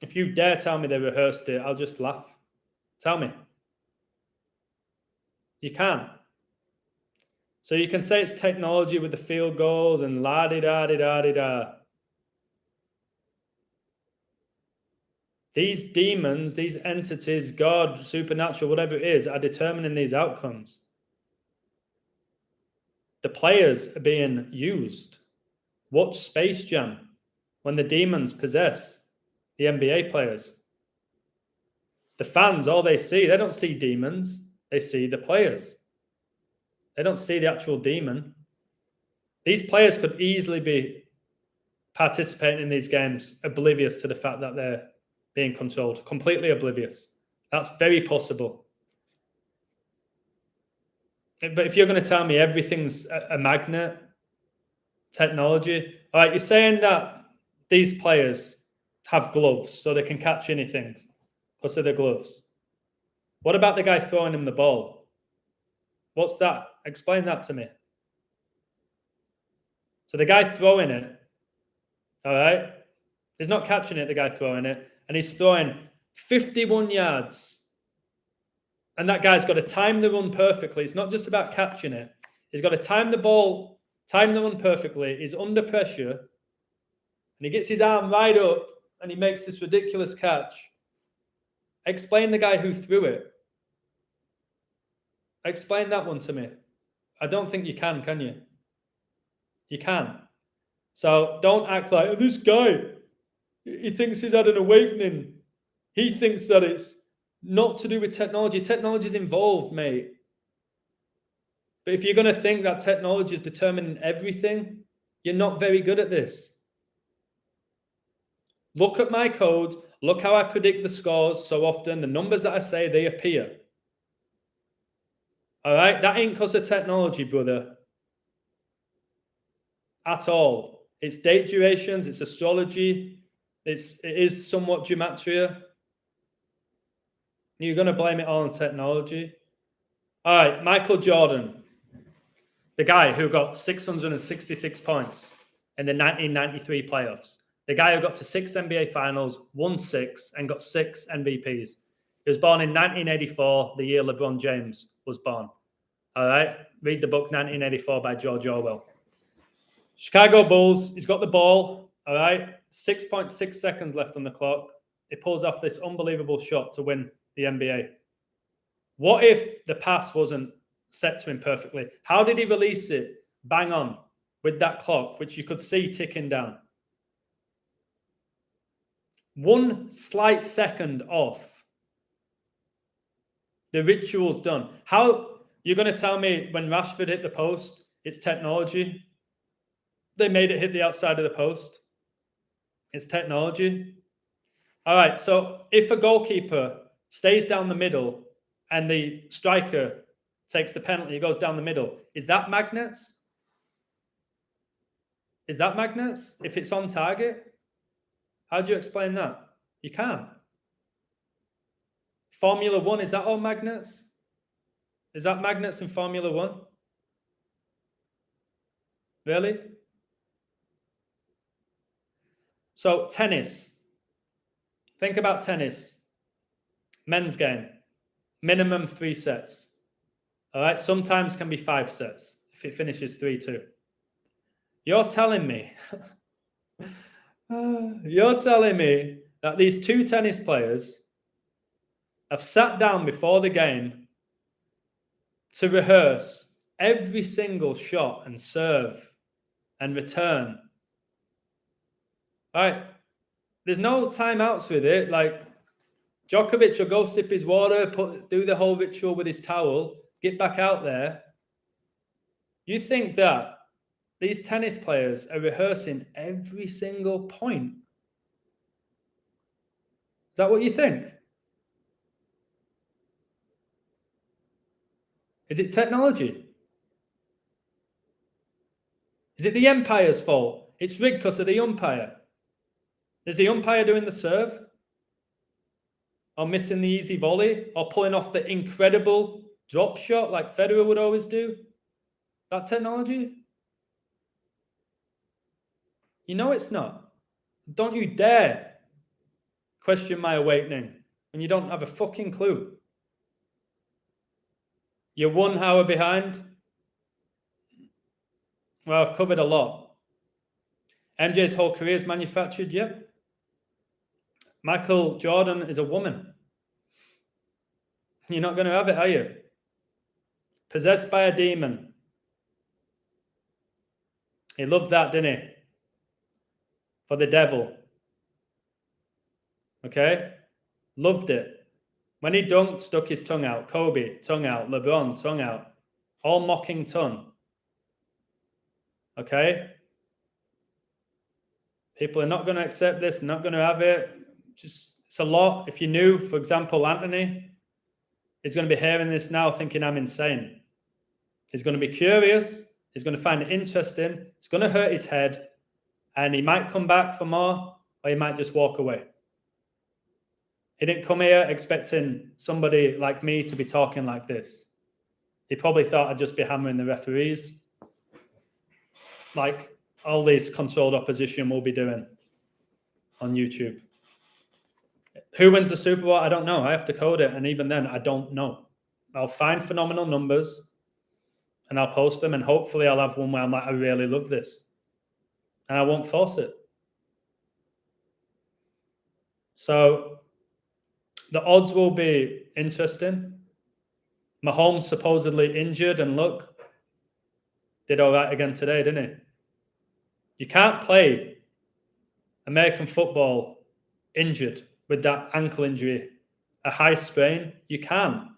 If you dare tell me they rehearsed it, I'll just laugh. Tell me. You can't. So you can say it's technology with the field goals and la-di-da-di-da-di-da. These demons, these entities, God, supernatural, whatever it is, are determining these outcomes. The players are being used. Watch Space Jam when the demons possess the NBA players. The fans, all they see, they don't see demons. They see the players. They don't see the actual demon. These players could easily be participating in these games oblivious to the fact that they're being controlled, completely oblivious. That's very possible. But if you're going to tell me everything's a magnet, technology, all right, you're saying that these players have gloves so they can catch anything because of the gloves. What about the guy throwing him the ball? What's that? Explain that to me. So the guy throwing it, all right, he's not catching it, the guy throwing it, and he's throwing 51 yards. And that guy's got to time the run perfectly. It's not just about catching it. He's got to time the ball, time the run perfectly. He's under pressure, and he gets his arm right up, and he makes this ridiculous catch. Explain the guy who threw it. Explain that one to me. I don't think you can you? You can. So don't act like, oh, this guy, he thinks he's had an awakening. He thinks that it's not to do with technology. Technology is involved, mate. But if you're going to think that technology is determining everything, you're not very good at this. Look at my code. Look how I predict the scores so often. The numbers that I say, they appear. All right? That ain't because of technology, brother. At all. It's date durations. It's astrology. It is somewhat gematria. You're going to blame it all on technology. All right, Michael Jordan, the guy who got 666 points in the 1993 playoffs, the guy who got to 6 NBA finals, won 6, and got 6 MVPs. He was born in 1984, the year LeBron James was born. All right, read the book 1984 by George Orwell. Chicago Bulls, he's got the ball, all right, 6.6 seconds left on the clock. He pulls off this unbelievable shot to win the NBA. What if the pass wasn't set to him perfectly? How did he release it bang on with that clock, which you could see ticking down? 1 slight second off. The ritual's done. How you're going to tell me when Rashford hit the post, it's technology? They made it hit the outside of the post. It's technology. All right, so if a goalkeeper stays down the middle and the striker takes the penalty, he goes down the middle, is that magnets? Is that magnets? If it's on target? How do you explain that? You can't. Formula One, is that all magnets? Is that magnets in Formula One? Really? So tennis. Think about tennis. Men's game. Minimum 3 sets. All right. Sometimes can be 5 sets if it finishes 3-2. You're telling me that these 2 tennis players have sat down before the game to rehearse every single shot and serve and return. All right. There's no timeouts with it. Like, Djokovic will go sip his water, do the whole ritual with his towel, get back out there. You think that these tennis players are rehearsing every single point? Is that what you think? Is it technology? Is it the umpire's fault? It's rigged because of the umpire. Is the umpire doing the serve? Or missing the easy volley? Or pulling off the incredible drop shot like Federer would always do? That technology? You know it's not. Don't you dare question my awakening when you don't have a fucking clue. You're 1 hour behind? Well, I've covered a lot. MJ's whole career is manufactured, yep. Michael Jordan is a woman. You're not going to have it, are you? Possessed by a demon. He loved that, didn't he? For the devil. Okay? Loved it. When he dunked, stuck his tongue out. Kobe, tongue out. LeBron, tongue out. All mocking tongue. Okay? People are not going to accept this, not going to have it. It's a lot. If you knew, for example, Anthony is going to be hearing this now thinking I'm insane. He's going to be curious. He's going to find it interesting. It's going to hurt his head. And he might come back for more, or he might just walk away. He didn't come here expecting somebody like me to be talking like this. He probably thought I'd just be hammering the referees, like all these controlled opposition will be doing on YouTube. Who wins the Super Bowl? I don't know. I have to code it. And even then, I don't know. I'll find phenomenal numbers and I'll post them. And hopefully I'll have one where I'm like, I really love this. And I won't force it. So the odds will be interesting. Mahomes supposedly injured, and look, did all right again today, didn't he? You can't play American football injured with that ankle injury, a high sprain. You can.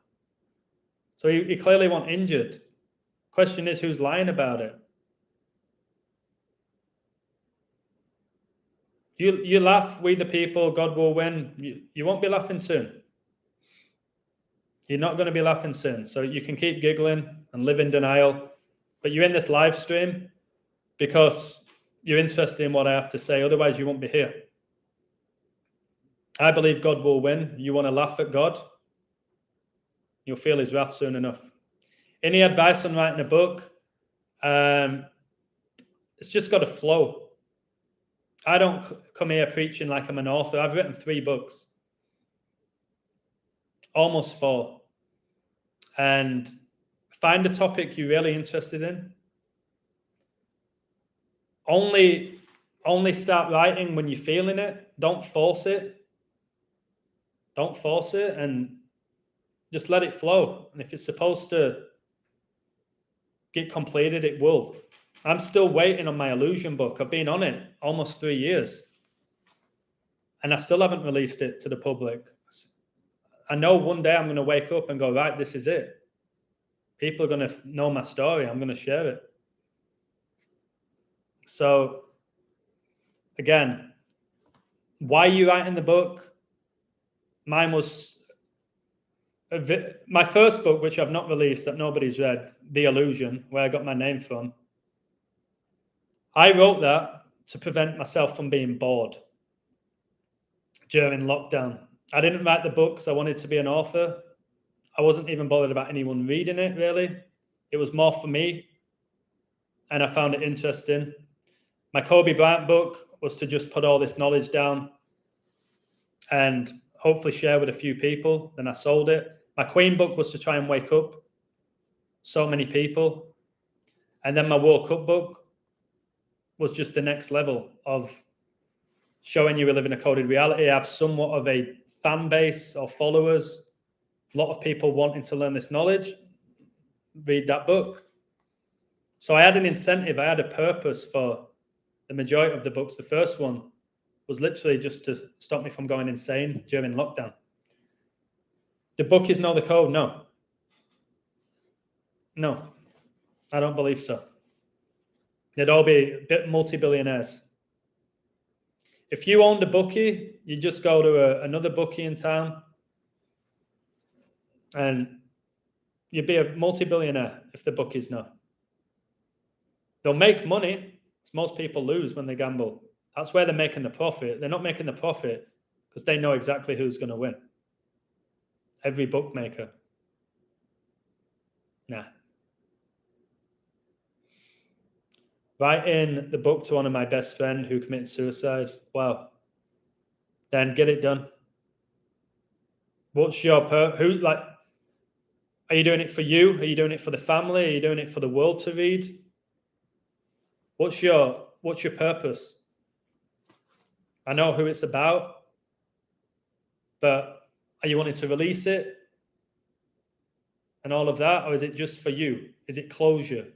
So he clearly wasn't injured. Question is, who's lying about it? You laugh, we the people, God will win. You won't be laughing soon. You're not going to be laughing soon. So you can keep giggling and live in denial. But you're in this live stream because you're interested in what I have to say. Otherwise, you won't be here. I believe God will win. You want to laugh at God? You'll feel his wrath soon enough. Any advice on writing a book? It's just got to flow. I don't come here preaching like I'm an author. I've written 3 books. Almost 4. And find a topic you're really interested in. Only start writing when you're feeling it. Don't force it. Don't force it, and just let it flow. And if it's supposed to get completed, it will. I'm still waiting on my illusion book. I've been on it almost 3 years. And I still haven't released it to the public. I know one day I'm going to wake up and go, right, this is it. People are going to know my story. I'm going to share it. So, again, why are you writing the book? Mine was my first book, which I've not released, that nobody's read, The Illusion, where I got my name from. I wrote that to prevent myself from being bored during lockdown. I didn't write the book because I wanted to be an author. I wasn't even bothered about anyone reading it, really. It was more for me, and I found it interesting. My Kobe Bryant book was to just put all this knowledge down and hopefully share with a few people. Then I sold it. My Queen book was to try and wake up so many people. And then my World Cup book was just the next level of showing you we live in a coded reality. I have somewhat of a fan base or followers, a lot of people wanting to learn this knowledge. Read that book. So I had an incentive. I had a purpose for the majority of the books. The first one was literally just to stop me from going insane during lockdown. The book is Know the Code? No. No, I don't believe so. They'd all be multi-billionaires. If you owned a bookie, you just go to another bookie in town and you'd be a multi-billionaire if the bookies know. They'll make money. Most people lose when they gamble. That's where they're making the profit. They're not making the profit because they know exactly who's going to win. Every bookmaker. Nah. Writing the book to one of my best friend who committed suicide. Wow. Then get it done. What's your are you doing it for you? Are you doing it for the family? Are you doing it for the world to read? What's your purpose? I know who it's about, but are you wanting to release it and all of that? Or is it just for you? Is it closure?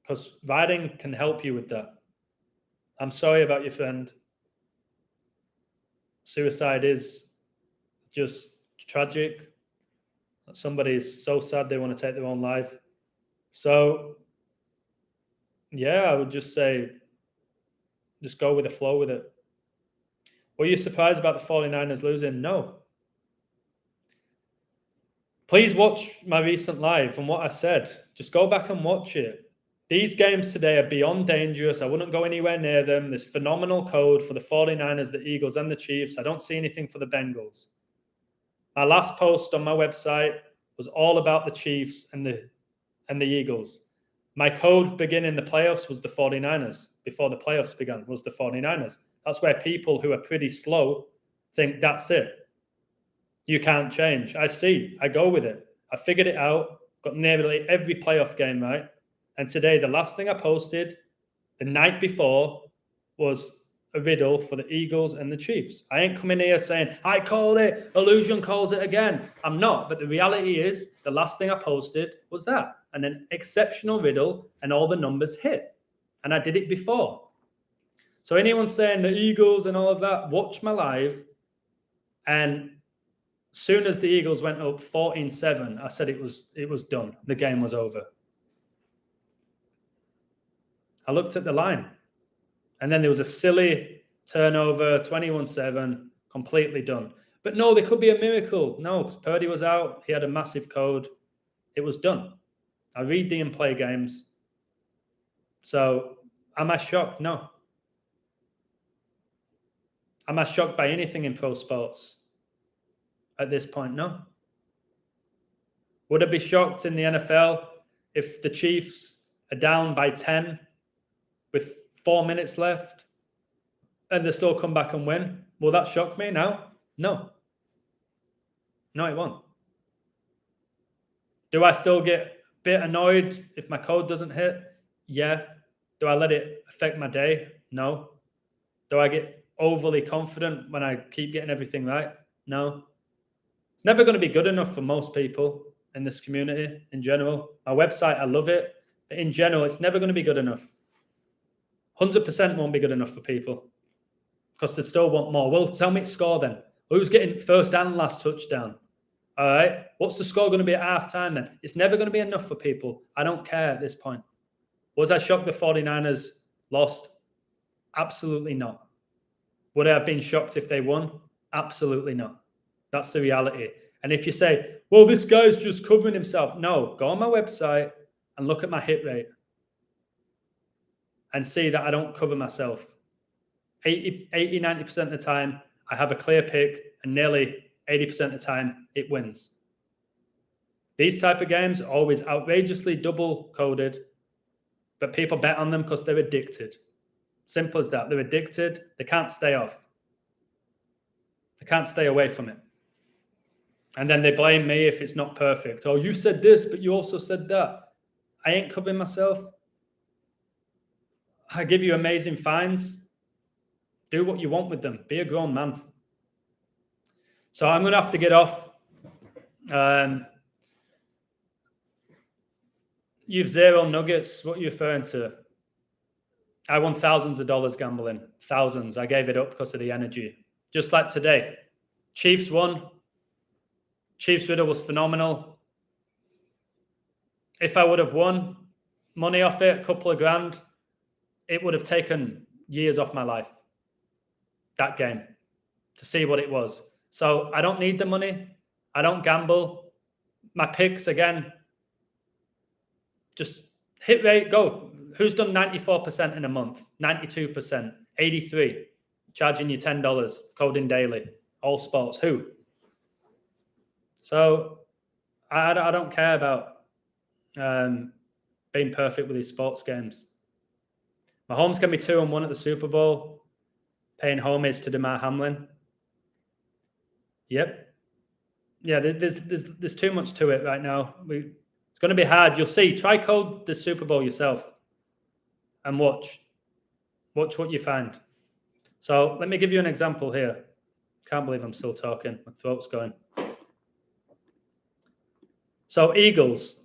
Because writing can help you with that. I'm sorry about your friend. Suicide is just tragic. Somebody's so sad they want to take their own life. So Yeah, I would just say, just go with the flow with it. Were you surprised about the 49ers losing? No. Please watch my recent live and what I said. Just go back and watch it. These games today are beyond dangerous. I wouldn't go anywhere near them. There's phenomenal code for the 49ers, the Eagles, and the Chiefs. I don't see anything for the Bengals. My last post on my website was all about the Chiefs and the Eagles. My code beginning the playoffs was the 49ers. Before the playoffs began was the 49ers. That's where people who are pretty slow think that's it. You can't change. I go with it. I figured it out, got nearly every playoff game right. And today, the last thing I posted the night before was a riddle for the Eagles and the Chiefs. I ain't coming here saying, I call it, Illusion calls it again. I'm not. But the reality is, the last thing I posted was that. And an exceptional riddle, and all the numbers hit. And I did it before. So anyone saying the Eagles and all of that, watch my live. And soon as the Eagles went up 14-7, I said it was done. The game was over. I looked at the line. And then there was a silly turnover, 21-7, completely done. But no, there could be a miracle. No, because Purdy was out. He had a massive code. It was done. I read the in-play games. So am I shocked? No. Am I shocked by anything in pro sports at this point? No. Would I be shocked in the NFL if the Chiefs are down by 10 with 4 minutes left and they still come back and win? Will that shock me now? No. No, it won't. Do I still get a bit annoyed if my code doesn't hit? Yeah. Do I let it affect my day? No. Do I get overly confident when I keep getting everything right? No. It's never going to be good enough for most people in this community in general. My website, I love it. But in general, it's never going to be good enough. 100% won't be good enough for people because they still want more. Well, tell me its score then. Who's getting first and last touchdown? All right. What's the score going to be at halftime then? It's never going to be enough for people. I don't care at this point. Was I shocked the 49ers lost? Absolutely not. Would I have been shocked if they won? Absolutely not. That's the reality. And if you say, well, this guy's just covering himself. No, go on my website and look at my hit rate and see that I don't cover myself. 80-90% of the time, I have a clear pick, and nearly 80% of the time, it wins. These type of games are always outrageously double-coded, but people bet on them because they're addicted. Simple as that. They're addicted. They can't stay off. They can't stay away from it. And then they blame me if it's not perfect. Oh, you said this, but you also said that. I ain't covering myself. I give you amazing fines. Do what you want with them. Be a grown man. So I'm going to have to get off. You've zero nuggets. What are you referring to? I won thousands of dollars gambling. Thousands. I gave it up because of the energy. Just like today. Chiefs won. Chiefs riddle was phenomenal. If I would have won money off it, a couple of grand, it would have taken years off my life. That game. To see what it was. So I don't need the money. I don't gamble. My picks, again, just hit rate, go. Who's done 94% in a month? 92%, 83%. Charging you $10, coding daily. All sports. Who? So I don't care about being perfect with these sports games. Mahomes can be 2-1 at the Super Bowl, paying homage to Damar Hamlin. Yep. Yeah, there's too much to it right now. It's going to be hard. You'll see. Try code the Super Bowl yourself and watch. Watch what you find. So let me give you an example here. Can't believe I'm still talking. My throat's going. So Eagles.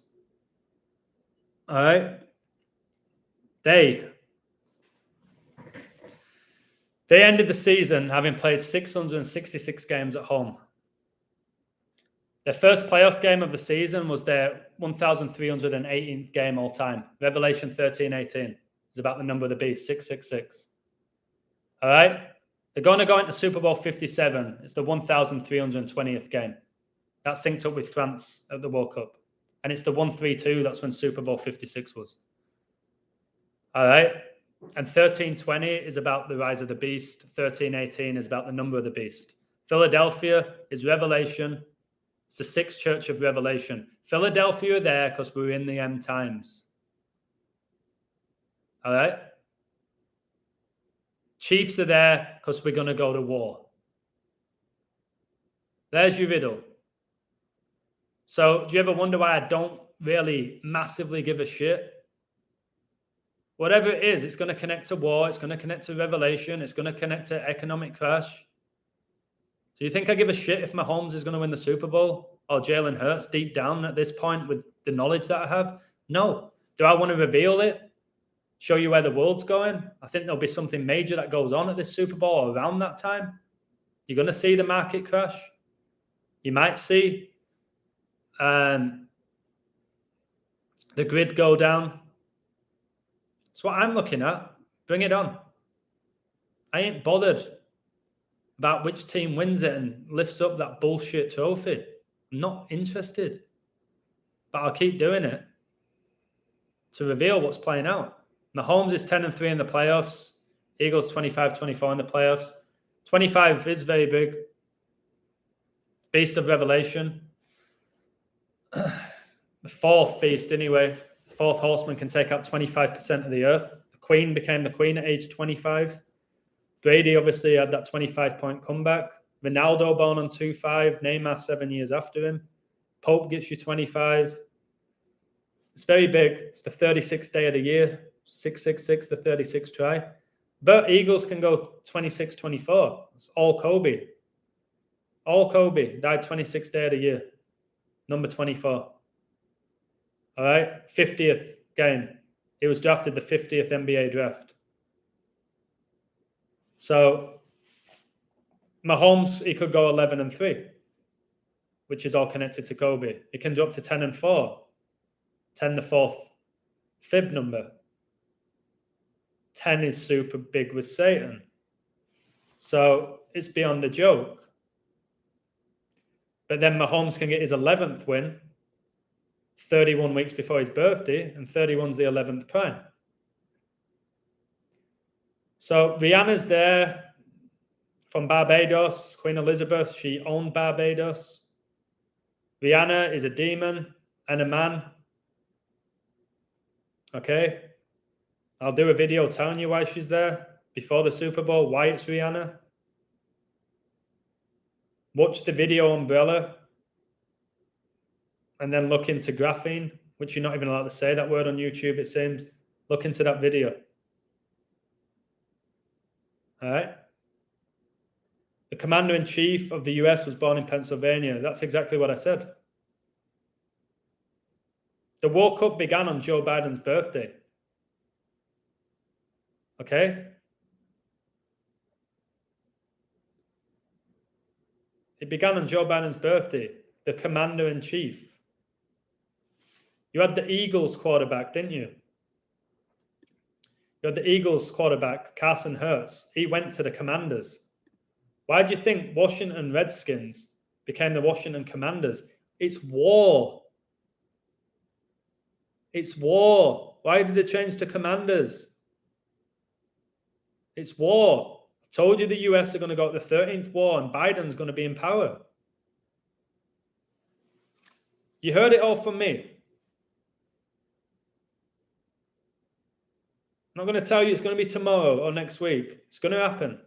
All right. They ended the season having played 666 games at home. Their first playoff game of the season was their 1,318th game all time. Revelation 13-18. is about the number of the beast, 666. All right? They're going to go into Super Bowl 57. It's the 1,320th game. That synced up with France at the World Cup. And it's the 132. That's when Super Bowl 56 was. All right? And 1320 is about the rise of the beast. 1318 is about the number of the beast. Philadelphia is Revelation. It's the sixth church of Revelation. Philadelphia are there because we're in the end times. All right? Cheifs are there because we're going to go to war. There's your riddle. So do you ever wonder why I don't really massively give a shit? Whatever it is, it's going to connect to war. It's going to connect to Revelation. It's going to connect to economic crash. So you think I give a shit if Mahomes is going to win the Super Bowl or Jalen Hurts deep down at this point with the knowledge that I have? No. Do I want to reveal it? Show you where the world's going? I think there'll be something major that goes on at this Super Bowl around that time. You're going to see the market crash. You might see the grid go down. That's what I'm looking at. Bring it on. I ain't bothered about which team wins it and lifts up that bullshit trophy. I'm not interested. But I'll keep doing it to reveal what's playing out. Mahomes is 10-3 in the playoffs. Eagles 25-24 in the playoffs. 25 is very big. Beast of Revelation. The fourth beast, anyway. The fourth horseman can take out 25% of the earth. The queen became the queen at age 25. Brady obviously had that 25-point comeback. Ronaldo born on 2-5. Neymar 7 years after him. Pope gets you 25. It's very big. It's the 36th day of the year. 666, the 36th try. But Eagles can go 26-24. It's all Kobe. All Kobe. Died 26th day of the year. Number 24. All right? 50th game. He was drafted the 50th NBA draft. So Mahomes, he could go 11-3, which is all connected to Kobe. He can drop to 10-4. 10, the fourth fib number. 10 is super big with Satan. So it's beyond a joke. But then Mahomes can get his 11th win 31 weeks before his birthday, and 31's the 11th prime. So Rihanna's there from Barbados, Queen Elizabeth. She owned Barbados. Rihanna is a demon and a man. Okay? I'll do a video telling you why she's there before the Super Bowl, why it's Rihanna. Watch the video Umbrella and then look into graphene, which you're not even allowed to say that word on YouTube, it seems. Look into that video. All right? The commander-in-chief of the US was born in Pennsylvania. That's exactly what I said. The World Cup began on Joe Biden's birthday. Okay? It began on Joe Biden's birthday, the commander-in-chief. You had the Eagles quarterback, didn't you? You had the Eagles quarterback, Carson Hurts. He went to the Commanders. Why do you think Washington Redskins became the Washington Commanders? It's war. It's war. Why did they change to Commanders? It's war. I told you the US are going to go to the 13th war and Biden's going to be in power. You heard it all from me. I'm not going to tell you it's going to be tomorrow or next week. It's going to happen.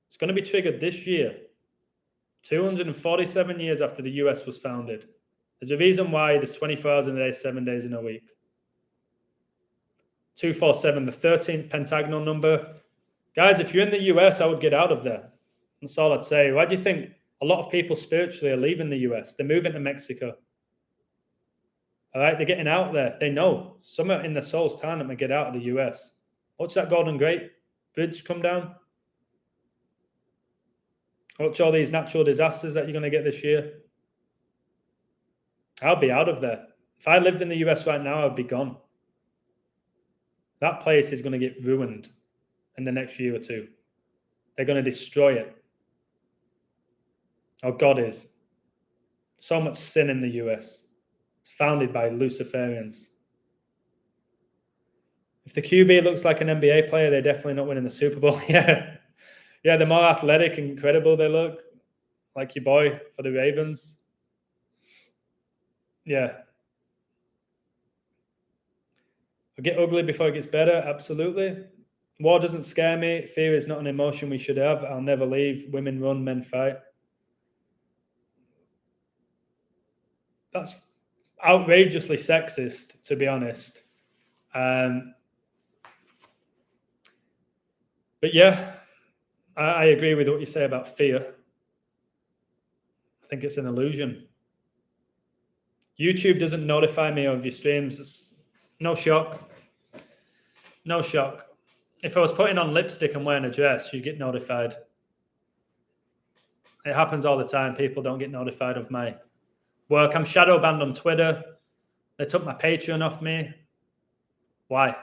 It's going to be triggered this year. 247 years after the US was founded. There's a reason why there's 24 hours in a day, 7 days in a week. 247, the 13th pentagonal number. Guys, if you're in the US, I would get out of there. That's all I'd say. Why do you think a lot of people spiritually are leaving the US? They're moving to Mexico. All right, they're getting out there. They know. Some are in their souls telling them to get out of the US. Watch that Golden Gate Bridge come down. Watch all these natural disasters that you're going to get this year. I'll be out of there. If I lived in the US right now, I'd be gone. That place is going to get ruined in the next year or two. They're going to destroy it. Oh, God is. So much sin in the US. It's founded by Luciferians. If the QB looks like an NBA player, they're definitely not winning the Super Bowl. Yeah. Yeah, the more athletic and credible they look, like your boy for the Ravens. Yeah. It'll get ugly before it gets better. Absolutely. War doesn't scare me. Fear is not an emotion we should have. I'll never leave. Women run, men fight. That's outrageously sexist, to be honest. But yeah, I agree with what you say about fear. I think it's an illusion. YouTube doesn't notify me of your streams. It's no shock. No shock. If I was putting on lipstick and wearing a dress, you'd get notified. It happens all the time. People don't get notified of my work. I'm shadow banned on Twitter. They took my Patreon off me. Why?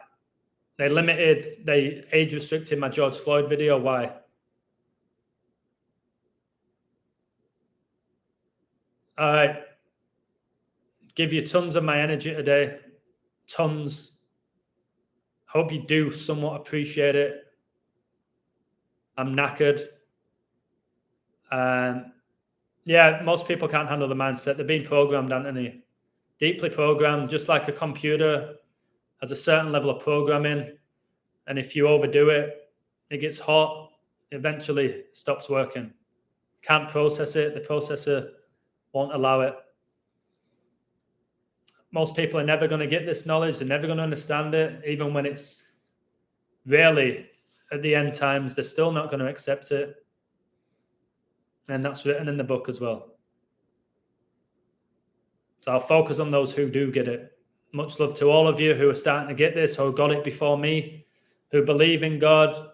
They age restricted my George Floyd video. Why? All right. Give you tons of my energy today. Tons. Hope you do somewhat appreciate it. I'm knackered. Yeah, most people can't handle the mindset. They're being programmed, Anthony. Deeply programmed, just like a computer has a certain level of programming. And if you overdo it, it gets hot, eventually stops working. Can't process it. The processor won't allow it. Most people are never going to get this knowledge. They're never going to understand it. Even when it's rarely at the end times, they're still not going to accept it. And that's written in the book as well. So I'll focus on those who do get it. Much love to all of you who are starting to get this, who got it before me, who believe in God.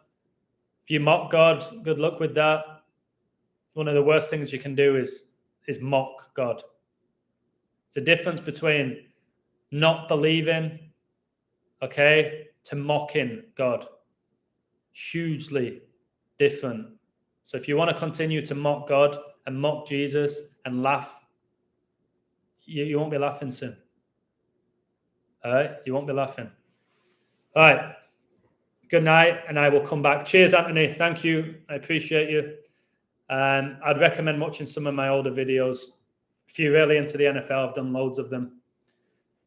If you mock God, good luck with that. One of the worst things you can do is mock God. It's a difference between not believing, okay, to mocking God. Hugely different. So if you want to continue to mock God and mock Jesus and laugh, you won't be laughing soon. All right? You won't be laughing. All right. Good night, and I will come back. Cheers, Anthony. Thank you. I appreciate you. I'd recommend watching some of my older videos. If you're really into the NFL, I've done loads of them.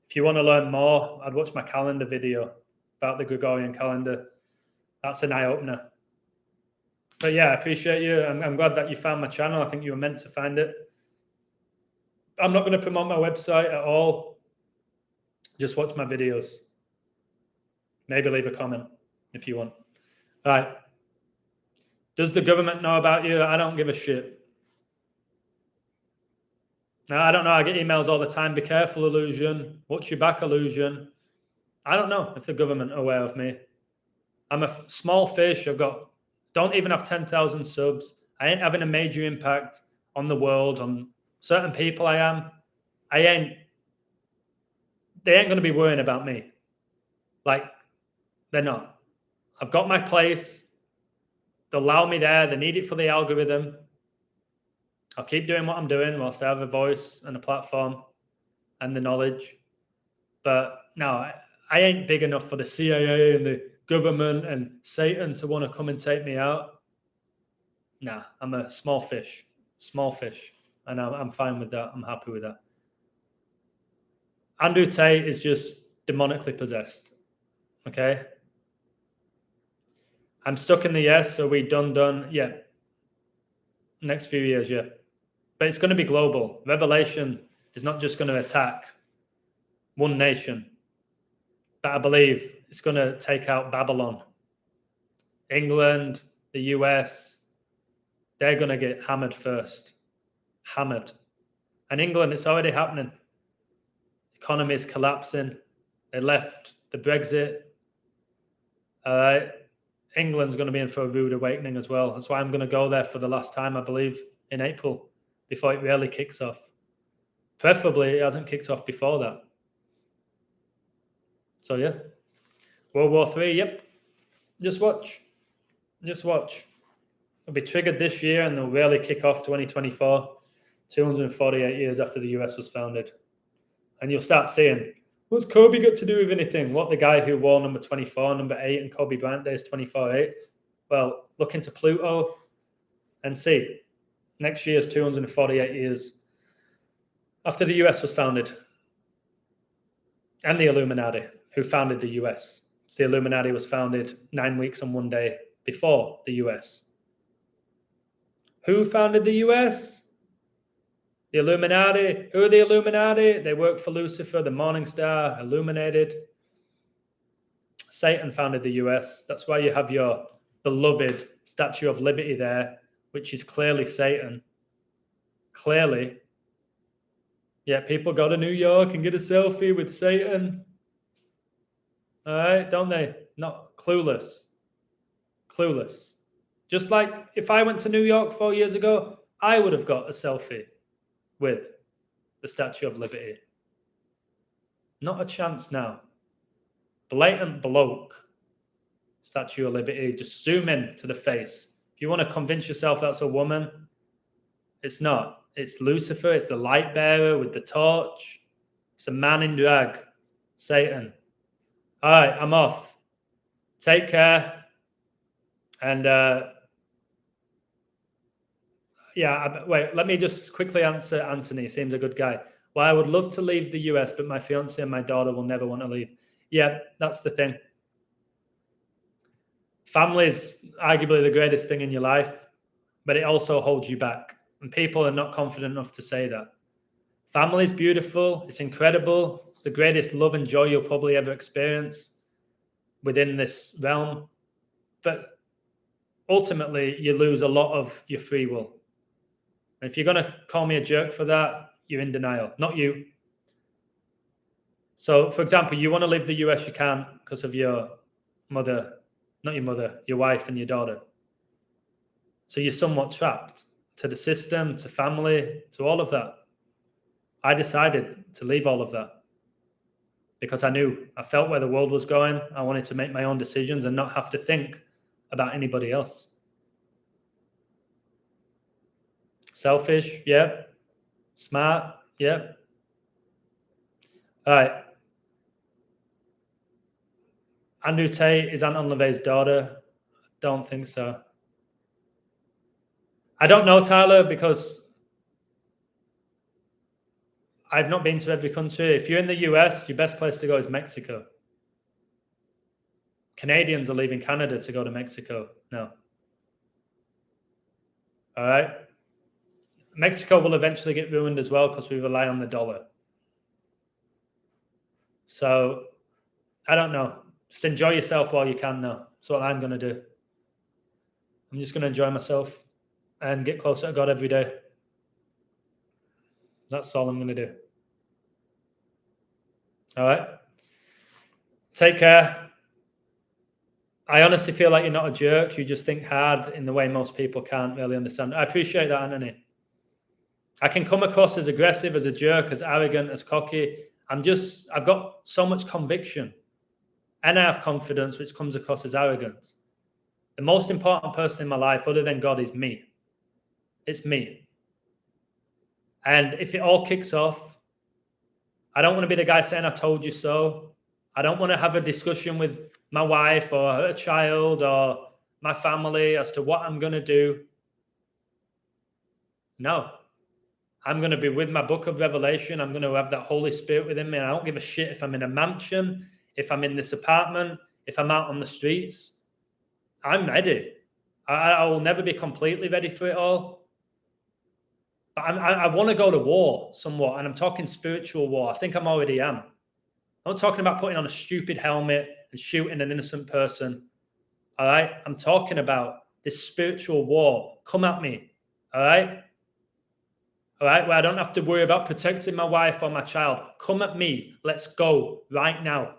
If you want to learn more, I'd watch my calendar video about the Gregorian calendar. That's an eye-opener. But yeah, I appreciate you. I'm glad that you found my channel. I think you were meant to find it. I'm not going to promote my website at all. Just watch my videos. Maybe leave a comment if you want. All right. Does the government know about you? I don't give a shit. Now, I don't know. I get emails all the time. Be careful, Illusion. Watch your back, Illusion. I don't know if the government are aware of me. I'm a small fish. Don't even have 10,000 subs. I ain't having a major impact on the world, on certain people I am. They ain't going to be worrying about me. Like, they're not. I've got my place. They'll allow me there. They need it for the algorithm. I'll keep doing what I'm doing whilst I have a voice and a platform and the knowledge. But no, I ain't big enough for the CIA and the government and Satan to want to come and take me out. Nah, I'm a small fish. And I'm fine with that. I'm happy with that. Andrew Tate is just demonically possessed. Okay? I'm stuck in the yes, so we done. Yeah. Next few years, yeah. But it's going to be global. Revelation is not just going to attack one nation. But I believe it's going to take out Babylon. England, the US, they're going to get hammered first. Hammered. And England, it's already happening. The economy is collapsing. They left the Brexit. England's going to be in for a rude awakening as well. That's why I'm going to go there for the last time, I believe, in April, before it really kicks off. Preferably, it hasn't kicked off before that. So, yeah. World War III, yep. Just watch. Just watch. It'll be triggered this year and they'll really kick off 2024, 248 years after the US was founded. And you'll start seeing, what's Kobe got to do with anything? What the guy who wore number 24, number 8, and Kobe Bryant Day is 24-8? Well, look into Pluto and see. Next year is 248 years after the US was founded. And the Illuminati, who founded the US. So the Illuminati was founded 9 weeks and 1 day before the US. Who founded the US? The Illuminati. Who are the Illuminati? They work for Lucifer, the morning star, illuminated. Satan founded the US. That's why you have your beloved Statue of Liberty there, which is clearly Satan. Clearly. Yeah, people go to New York and get a selfie with Satan. All right, don't they? Not clueless. Clueless. Just like if I went to New York 4 years ago, I would have got a selfie with the Statue of Liberty. Not a chance now. Blatant bloke. Statue of Liberty. Just zoom in to the face. If you want to convince yourself that's a woman, it's not. It's Lucifer. It's the light bearer with the torch. It's a man in drag. Satan. All right, I'm off. Take care. And wait, let me just quickly answer Anthony. Seems a good guy. Well, I would love to leave the US, but my fiance and my daughter will never want to leave. Yeah, that's the thing. Family is arguably the greatest thing in your life, but it also holds you back. And people are not confident enough to say that. Family is beautiful. It's incredible. It's the greatest love and joy you'll probably ever experience within this realm. But ultimately, you lose a lot of your free will. And if you're going to call me a jerk for that, you're in denial, not you. So, for example, you want to leave the US, you can't because of your mother, not your mother, your wife and your daughter. So you're somewhat trapped to the system, to family, to all of that. I decided to leave all of that because I felt where the world was going. I wanted to make my own decisions and not have to think about anybody else. Selfish, yeah. Smart, yeah. All right. Andrew Tate is Anton LaVey's daughter. Don't think so. I don't know, Tyler, because I've not been to every country. If you're in the US, your best place to go is Mexico. Canadians are leaving Canada to go to Mexico now. All right. Mexico will eventually get ruined as well because we rely on the dollar. So, I don't know. Just enjoy yourself while you can now. That's what I'm going to do. I'm just going to enjoy myself and get closer to God every day. That's all I'm going to do. All right. Take care. I honestly feel like you're not a jerk. You just think hard in the way most people can't really understand. I appreciate that, Anthony. I can come across as aggressive, as a jerk, as arrogant, as cocky. I've got so much conviction and I have confidence, which comes across as arrogance. The most important person in my life, other than God, is me. It's me. And if it all kicks off, I don't want to be the guy saying, I told you so. I don't want to have a discussion with my wife or her child or my family as to what I'm going to do. No. I'm going to be with my book of Revelation. I'm going to have that Holy Spirit within me. And I don't give a shit if I'm in a mansion, if I'm in this apartment, if I'm out on the streets. I'm ready. I will never be completely ready for it all. But I want to go to war somewhat. And I'm talking spiritual war. I think I already am. I'm not talking about putting on a stupid helmet and shooting an innocent person. All right? I'm talking about this spiritual war. Come at me. All right? All right? Where I don't have to worry about protecting my wife or my child. Come at me. Let's go right now.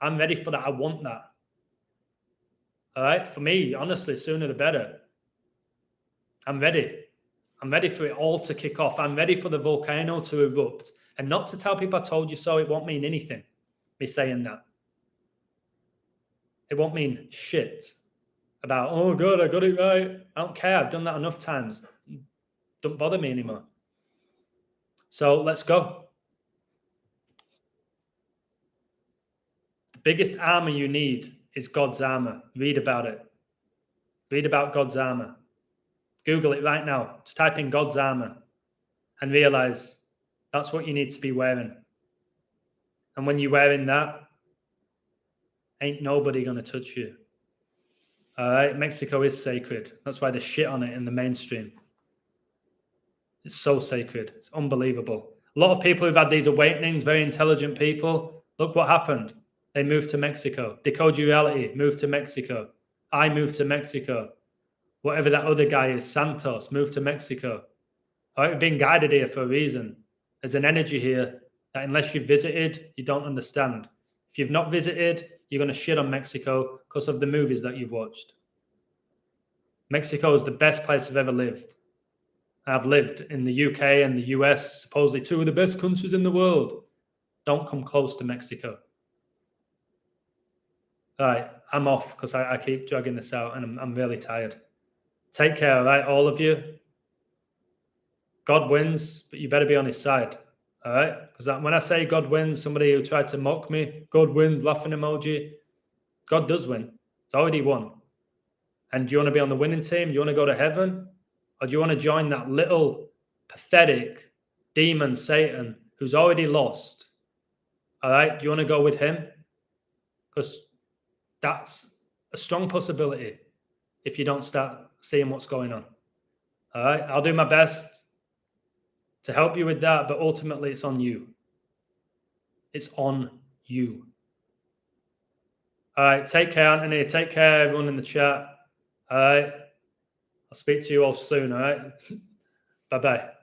I'm ready for that. I want that. All right? For me, honestly, sooner the better. I'm ready. I'm ready for it all to kick off. I'm ready for the volcano to erupt. And not to tell people I told you so, it won't mean anything, me saying that. It won't mean shit about, oh God, I got it right. I don't care. I've done that enough times. Don't bother me anymore. So let's go. The biggest armor you need is God's armor. Read about it. Read about God's armor. Google it right now. Just type in God's armor and realize that's what you need to be wearing. And when you're wearing that, ain't nobody going to touch you. All right? Mexico is sacred. That's why they shit on it in the mainstream. It's so sacred. It's unbelievable. A lot of people who've had these awakenings, very intelligent people, look what happened. They moved to Mexico. Decode Your Reality, moved to Mexico. I moved to Mexico. Whatever that other guy is, Santos, moved to Mexico. All right, we've been guided here for a reason. There's an energy here that unless you've visited, you don't understand. If you've not visited, you're going to shit on Mexico because of the movies that you've watched. Mexico is the best place I've ever lived. I've lived in the UK and the US, supposedly two of the best countries in the world. Don't come close to Mexico. All right, I'm off because I keep dragging this out and I'm really tired. Take care, all right, all of you. God wins, but you better be on his side, all right? Because when I say God wins, somebody who tried to mock me, God wins, laughing emoji. God does win. It's already won. And do you want to be on the winning team? Do you want to go to heaven? Or do you want to join that little pathetic demon Satan who's already lost? All right? Do you want to go with him? Because that's a strong possibility if you don't start seeing what's going on. All right? I'll do my best to help you with that, but ultimately it's on you. It's on you. All right. Take care, Anthony. Take care, everyone in the chat. All right. I'll speak to you all soon. All right. Bye-bye.